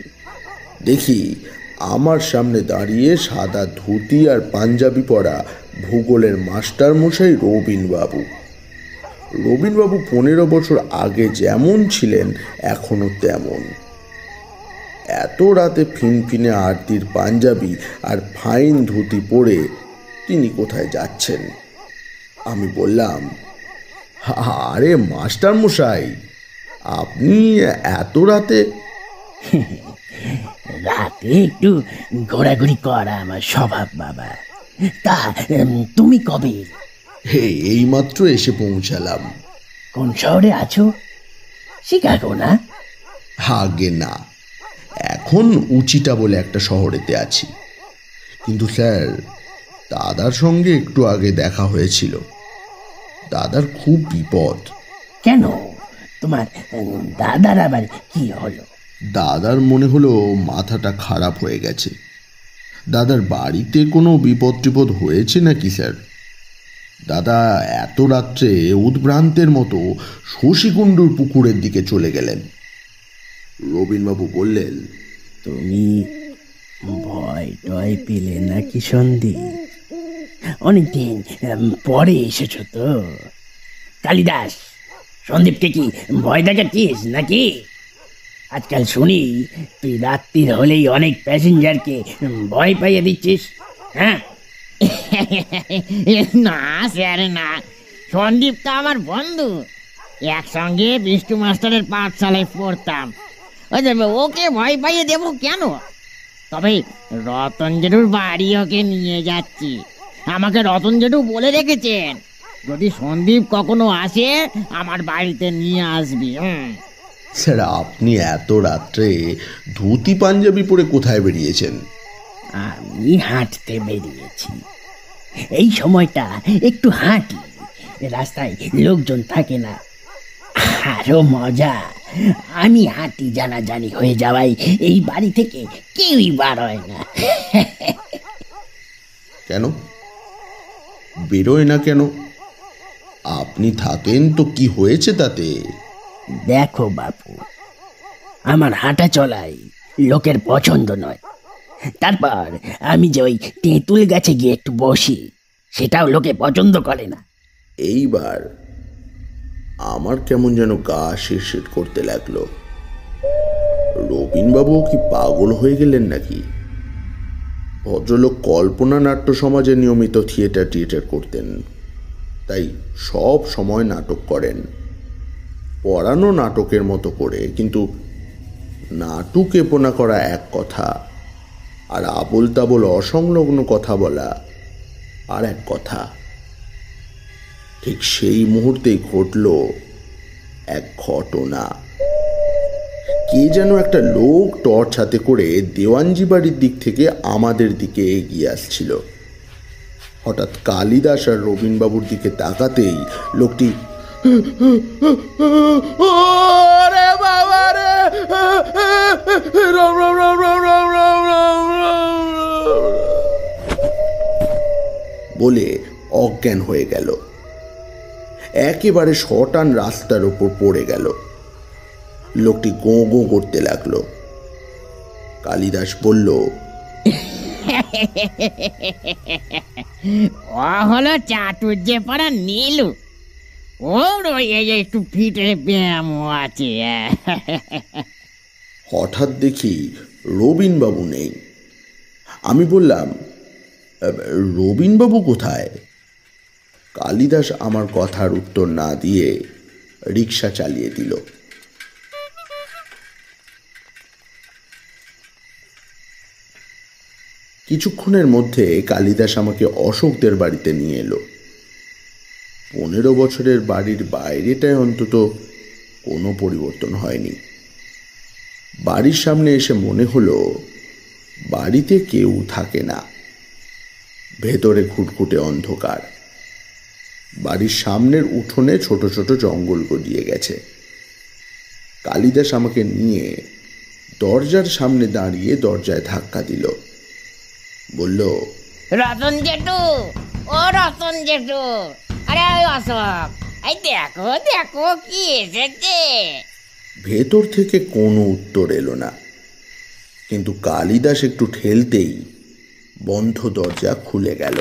দেখি আমার সামনে দাঁড়িয়ে সাদা ধুতি আর পাঞ্জাবি পরা ভূগোলের মাস্টার মশাই রবিনবাবু। রবিনবাবু 15 বছর আগে যেমন ছিলেন এখনো তেমন। এত রাতে ফিনফিনে আরতির পাঞ্জাবি আর ফাইন ধুতি পরে তিনি কোথায় যাচ্ছেন? আমি বললাম, আরে মাস্টার মশাই, আপনি এত রাতে? রাতে একটু ঘোরাঘুরি করা আমার স্বভাব বাবা। তা তুমি কবে? এইমাত্র এসে পৌঁছালাম। কোন শহরে আছো? শিকাগো না? আগে না, এখন উচিটা বলে একটা শহরেতে আছি। কিন্তু স্যার, দাদার সঙ্গে একটু আগে দেখা হয়েছিল। দাদার খুব বিপদ। কেন? তোমার দাদার আবার কি হলো? দাদার মনে হলো মাথাটা খারাপ হয়ে গেছে। দাদার বাড়িতে কোনো বিপদ টিপদ হয়েছে নাকি স্যার? দাদা এত রাত্রে উদ্ভ্রান্তের মতো শশীকুণ্ডুর পুকুরের দিকে চলে গেলেন। রবিনবাবু বললেন, তুমি ভয় টয় পেলে নাকি সন্দীপ? অনেকদিন পরে এসেছ তো। কালিদাস, সন্দীপকে কি ভয় দেখাচ্ছিস নাকি? আজকাল শুনি তুই রাত্রির হলেই অনেক প্যাসেঞ্জারকে ভয় পাইয়ে দিচ্ছিস। হ্যাঁ? না স্যার, না। সন্দীপ তো আমার বন্ধু, একসঙ্গে বিষ্টু মাস্টারের পাঠশালায় পড়তাম। ওকে ভয় পাইয়ে দেবো কেন? তবে রতন জেঠুর বাড়ি ওকে নিয়ে যাচ্ছি। আমাকে রতন জেঠু বলে রেখেছেন, যদি সন্দীপ কখনো আসে আমার বাড়িতে নিয়ে আসবি। স্যার, আপনি এত রাত্রে ধুতি পাঞ্জাবি পরে কোথায় বেরিয়েছেন? আমি হাঁটতে বেরিয়েছি। এই সময়টা একটু হাঁটি, রাস্তায় লোকজন থাকে না। আরো মজা, আমি হাঁটি জানাজানি হয়ে যাওয়ায় এই বাড়ি থেকে কেউই বার হয় না। কেন বেরোয় না কেন? আপনি থাকেন তো কি হয়েছে তাতে? দেখো বাপু, আমার হাঁটা চলাই লোকের পছন্দ নয়। তারপর আমি যে ওই তেঁতুল গাছে গিয়ে একটু বসি, সেটাও লোকে পছন্দ করে না। এইবার আমার কেমন যেন গা শিরশির করতে লাগলো। রবিনবাবু কি পাগল হয়ে গেলেন নাকি? ভদ্রলোক কল্পনা নাট্য সমাজে নিয়মিত থিয়েটার করতেন, তাই সব সময় নাটক করেন। পড়ানো নাটকের মতো করে, কিন্তু নাটুকেপনা করা এক কথা, আর আবোল তাবোল অসংলগ্ন কথা বলা আর এক কথা। ঠিক সেই মুহূর্তেই ঘটল এক ঘটনা। কে যেন একটা লোক টর্চ হাতে করে দেওয়ানজি বাড়ির দিক থেকে আমাদের দিকে এগিয়ে আসছিল। হঠাৎ কালিদাস আর রবিনবাবুর দিকে তাকাতেই লোকটি বলে অজ্ঞান হয়ে গেল। একেবারে শটান রাস্তার ওপর পড়ে গেল। লোকটি গোঁ গোঁ করতে লাগলো। কালিদাস বলল, ও হলো চাটুর্যে পাড়া নীলু, ওর ওই একটু ফিটে ব্যায়ামও আছে। হঠাৎ দেখি রবিনবাবু নেই। আমি বললাম, রবিনবাবু কোথায়? কালিদাস আমার কথার উত্তর না দিয়ে রিক্সা চালিয়ে দিল। কিছুক্ষণের মধ্যে কালিদাস আমাকে অশোকদের বাড়িতে নিয়ে এলো। 15 বছরের বাড়ির বাইরেটায় অন্তত কোনো পরিবর্তন হয়নি। বাড়ির সামনে এসে মনে হলো বাড়িতে কেউ থাকে না। ভেতরে খুটখুটে অন্ধকার। বাড়ির সামনের উঠোনে ছোট ছোট জঙ্গল গজিয়ে গেছে। কালিদাস আমাকে নিয়ে দরজার সামনে দাঁড়িয়ে দরজায় ধাক্কা দিল। বলল, রতন জেঠু, ও রতন জেঠু, আরে ওই অশোক, এই দেখো দেখো কি এসেছে। ভেতর থেকে কোনো উত্তর এলো না, কিন্তু কালিদাস একটু ঠেলতেই বন্ধ দরজা খুলে গেল।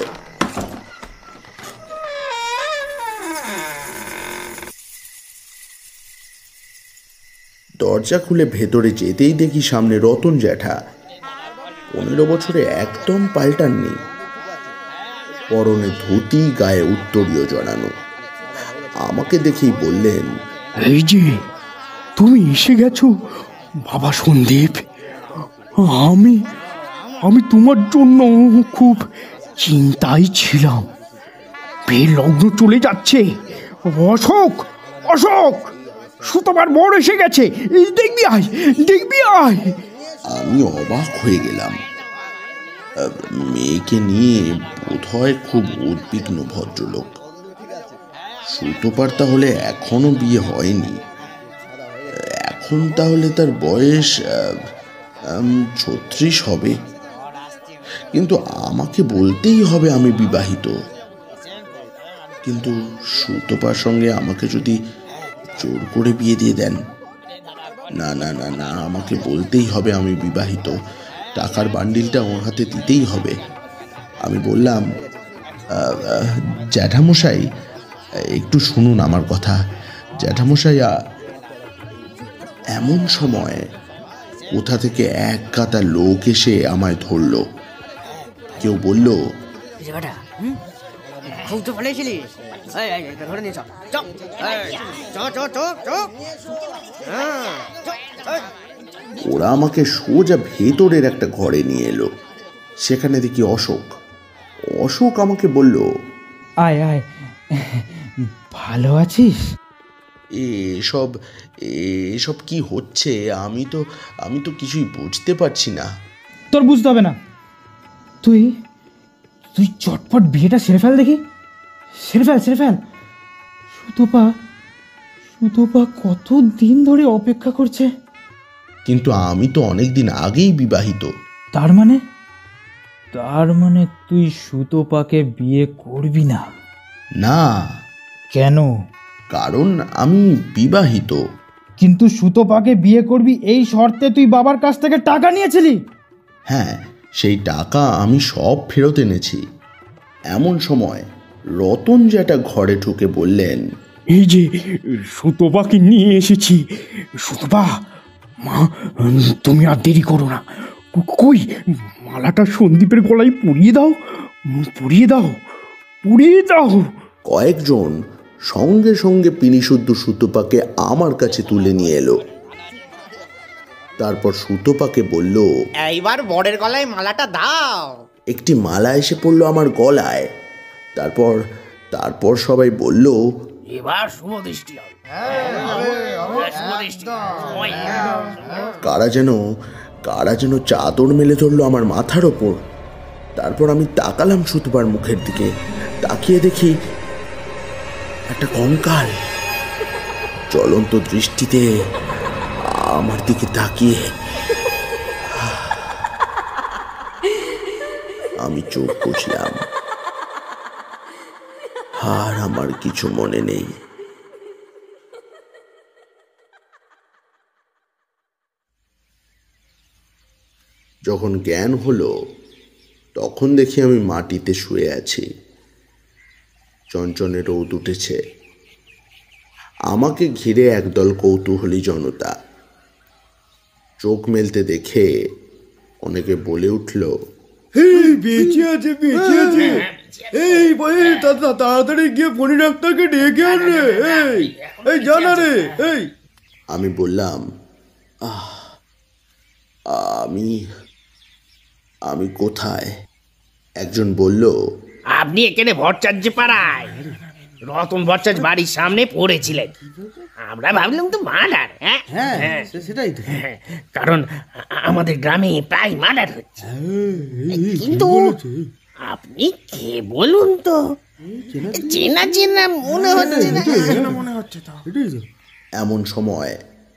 দরজা খুলে ভেতরে যেতেই দেখি সামনে রতন জ্যাঠা। 15 বছরে একদম পাল্টাননি। পরনে ধুতি, গায়ে উত্তরীয় জড়ানো। আমাকে দেখেই বললেন, এই যে তুমি এসে গেছো বাবা সন্দীপ। আমি আমি তোমার জন্য খুব চিন্তায় ছিলাম। বিয়ের লগ্ন চলে যাচ্ছে। অশোক, অশোক, সুতোবার বর এসে গেছে, দেখবি আয়, দেখবি আয়। আমি অবাক হয়ে গেলাম। মেয়েকে নিয়ে বোধহয় খুব উদ্বিগ্ন ভদ্রলোক। সুতোপার তাহলে এখনো বিয়ে হয়নি। এখন তাহলে তার বয়স 36 হবে। কিন্তু আমাকে বলতেই হবে আমি বিবাহিত। কিন্তু সুতোপার সঙ্গে আমাকে যদি জোর করে বিয়ে দিয়ে দেন, না না না না, আমাকে বলতেই হবে আমি বিবাহিত। টাকার বান্ডিলটা ওর হাতে দিতেই হবে। আমি বললাম, জ্যাঠামশাই একটু শুনুন আমার কথা। জ্যাঠামশাই। এমন সময় কোথা থেকে এক গাদা লোক এসে আমায় ধরল। কেউ বলল, ওরা আমাকে সোজা ভেতরের একটা ঘরে নিয়ে এলো। সেখানে দেখি অশোক। অশোক আমাকে বলল, আয় আয়, ভালো আছিস? এসব এসব কি হচ্ছে? আমি তো কিছুই বুঝতে পারছি না। তোর বুঝতে হবে না। তুই তুই চটপট বিয়েটা সেরে ফেল দেখি। সেরে ফেল। সুতোপা কত দিন ধরে অপেক্ষা করছে। কিন্তু আমি তো অনেক দিন আগেই বিবাহিত। তার মানে তুই সুতোপাকে বিয়ে করবি না? না। কেন? কারণ আমি বিবাহিত। কিন্তু সুতোপাকে বিয়ে করবি এই শর্তে তুই বাবার কাছ থেকে টাকা নিয়েছিলি? হ্যাঁ, সেই টাকা আমি সব ফেরত এনেছি। এমন সময় রতন জ্যাঠা ঘরে ঢুকে বললেন, এই যে সুতোপাকে নিয়ে এসেছি। সুতোপা, মা, তুমি আর দেরি করো না। কই মালাটা সন্দীপের গলায় পরিয়ে দাও। কয়েকজন সঙ্গে সঙ্গে পিনিশুদ্ধ সুতোপাকে আমার কাছে তুলে নিয়ে এলো। তারপর সুতোপাকে বলল, এইবার বরের গলায় মালাটা দাও। একটি মালা এসে পড়লো আমার গলায়। তারপর সবাই বলল, এবার শুভ দৃষ্টি। কারা যেন চাদর মেলে ধরলো আমার মাথার ওপর। তারপর আমি তাকালাম সুতোপার মুখের দিকে। তাকিয়ে দেখি একটা কঙ্কাল জ্বলন্ত দৃষ্টিতে আমার দিকে তাকিয়ে। আমি চোখ বুঝলাম। আর আমার কিছু মনে নেই। যখন জ্ঞান হলো তখন দেখি আমি মাটিতে শুয়ে আছি। চঞ্চনের রোদ উঠেছে। আমাকে ঘিরে একদল কৌতূহলী জনতা। চোখ মেলতে দেখে অনেকে বলে উঠল, বেঁচে আছে, বেঁচে আছে। এই তাড়াতাড়ি গিয়ে ফণি ডাক্তারকে ডেকে আন রে। এই জানা রে। এই আমি বললাম, আমি কোথায়? একজন বলল, আপনি এখানে ভট্টাচার্য পাড়ায় রতন ভট্টাচার্য বাড়ির সামনে পড়েছিলেন। আমরা ভাবলাম তো মার্ডার। হ্যাঁ সেটাই তো। কারণ আমাদের গ্রামে প্রায় মার্ডার হচ্ছে। কিন্তু আপনি কে বলুন তো? চেনা চেনা মনে হচ্ছে তো। এমন সময়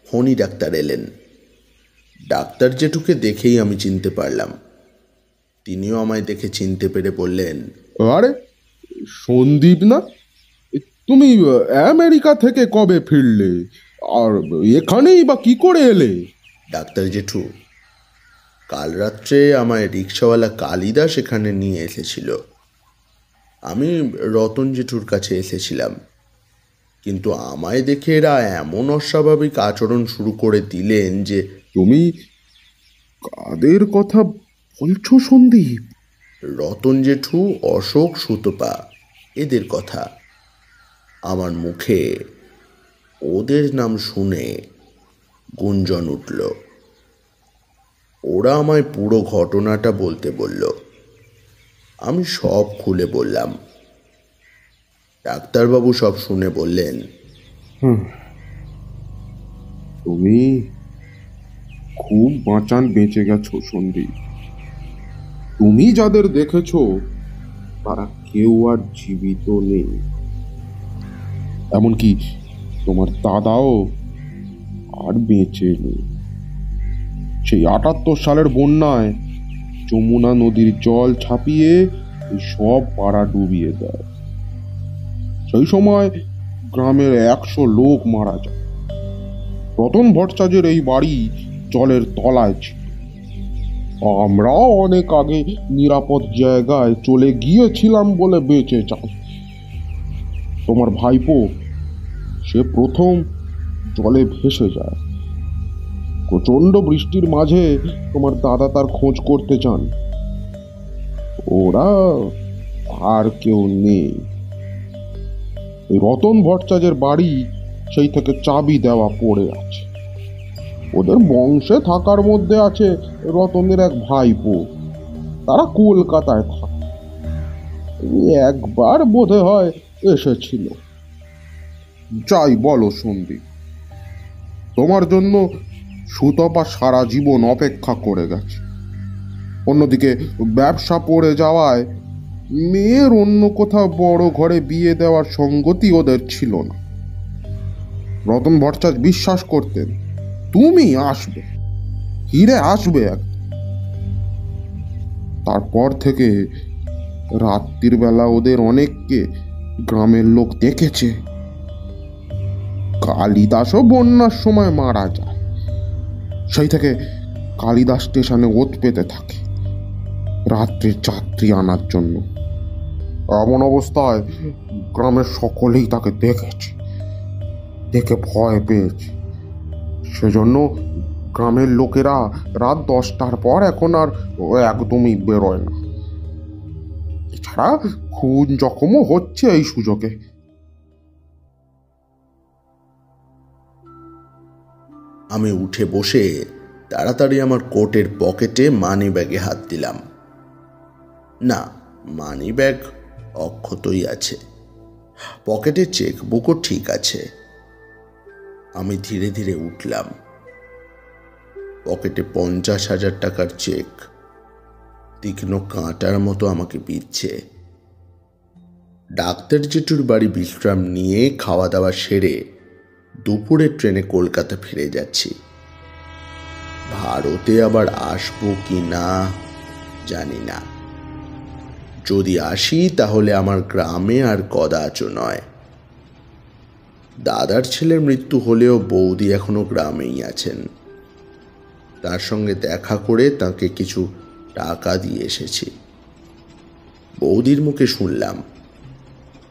ফণি ডাক্তার এলেন। ডাক্তার জেঠুকে দেখেই আমি চিনতে পারলাম। তিনিও আমায় দেখে চিনতে পেরে বললেন, আরে সন্দীপ না? তুমি আমেরিকা থেকে কবে ফিরলে? আর এখানেই বা কি করে এলে? ডাক্তার জেঠু, কাল রাত্রে আমায় রিক্সাওয়ালা কালিদাস এখানে নিয়ে এসেছিল। আমি রতন জেঠুর কাছে এসেছিলাম, কিন্তু আমায় দেখে এরা এমন অস্বাভাবিক আচরণ শুরু করে দিলেন যে। তুমি কাদের কথা বলছো সন্দীপ? রতন জেঠু, অশোক, সুতপা, এদের কথা। আমার মুখে ওদের নাম শুনে গুঞ্জন উঠল। ওরা আমায় পুরো ঘটনাটা বলতে বলল। আমি সব খুলে বললাম। ডাক্তারবাবু সব শুনে বললেন, তুমি খুব বাঁচান বেঁচে গেছো সন্দীপ। তুমি যাদের দেখেছো তারা কেউ আর জীবিত নেই। এমনকি তোমার দাদাও আর বেঁচে নেই। সেই 78 সালের বন্যায় যমুনা নদীর জল ছাপিয়ে সব পাড়া ডুবিয়ে দেয়। সেই সময় গ্রামের 100 লোক মারা যায়। রতন ভট্টাচার্যের এই বাড়ি জলের তলায় ছিল। আমরাও অনেক আগে নিরাপদ জায়গায় চলে গিয়েছিলাম বলে বেঁচে যাই। তোমার ভাইপো সে প্রথম জলে ভেসে যায়। প্রচন্ড বৃষ্টির মাঝে তোমার দাদা তার খোঁজ করতে চান। ওরা আর কেউ নেই। রতন ভট্টাচার্যের বাড়ি সেই থেকে চাবি দেওয়া পড়ে আছে। ওদের বংশে থাকার মধ্যে আছে রতনের এক ভাইপো, তারা কলকাতায় থাকে। একবার বোধে হয় এসেছিল। যাই বলো সন্দীপ, তোমার জন্য সুতপা সারা জীবন অপেক্ষা করে গেছে। অন্যদিকে ব্যবসা পড়ে যাওয়ায় মেয়ের অন্য কোথাও বড় ঘরে বিয়ে দেওয়ার সঙ্গতি ওদের ছিল না। রতন ভট্টাচার্য বিশ্বাস করতেন তুমি আসবে, ফিরে আসবে। তারপর থেকে রাত্রির বেলা ওদের অনেককে গ্রামের লোক দেখেছে। কালিদাসও বন্যার সময় মারা যায়। সেই থেকে কালিদাস স্টেশনে ওত পেতে থাকে রাত্রির যাত্রী আনার জন্য। এমন অবস্থায় গ্রামের সকলেই তাকে দেখেছে, দেখে ভয় পেয়েছে। সেজন্য গ্রামের লোকেরা রাত 10টার পর এখন আর একদমই বেরোয় না। এছাড়া খুন জখমও হচ্ছে এই সুযোগে। আমি উঠে বসে তাড়াতাড়ি আমার কোটের পকেটে মানি ব্যাগে হাত দিলাম। না, মানি ব্যাগ অক্ষতই আছে, পকেটে চেকবুকও ঠিক আছে। আমি ধীরে ধীরে উঠলাম। পকেটে 50,000 টাকার চেক তীক্ষ্ণ কাঁটার মতো আমাকে বিঁধছে। ডাক্তার জেঠুর বাড়ি বিশ্রাম নিয়ে খাওয়া দাওয়া সেরে দুপুরের ট্রেনে কলকাতা ফিরে যাচ্ছি। ভারতে আবার আসবো কি না জানি না। যদি আসি তাহলে আমার গ্রামে আর কদাচ নয়। দাদার ছেলের মৃত্যু হলেও বৌদি এখনো গ্রামেই আছেন। তার সঙ্গে দেখা করে তাকে কিছু টাকা দিয়ে এসেছি। বৌদির মুখে শুনলাম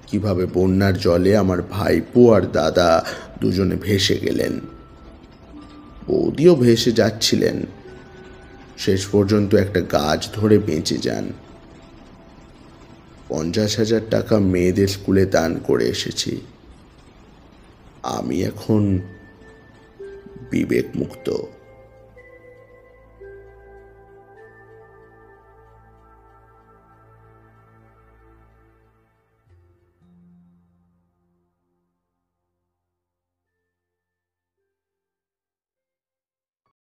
কিভাবে বন্যার জলে আমার ভাইপো আর দাদা দুজনে ভেসে গেলেন। বৌদিও ভেসে যাচ্ছিলেন, শেষ পর্যন্ত একটা গাছ ধরে বেঁচে যান। 50,000 টাকা মেয়েদের স্কুলে দান করে এসেছি। আমি এখন বিবেক মুক্ত।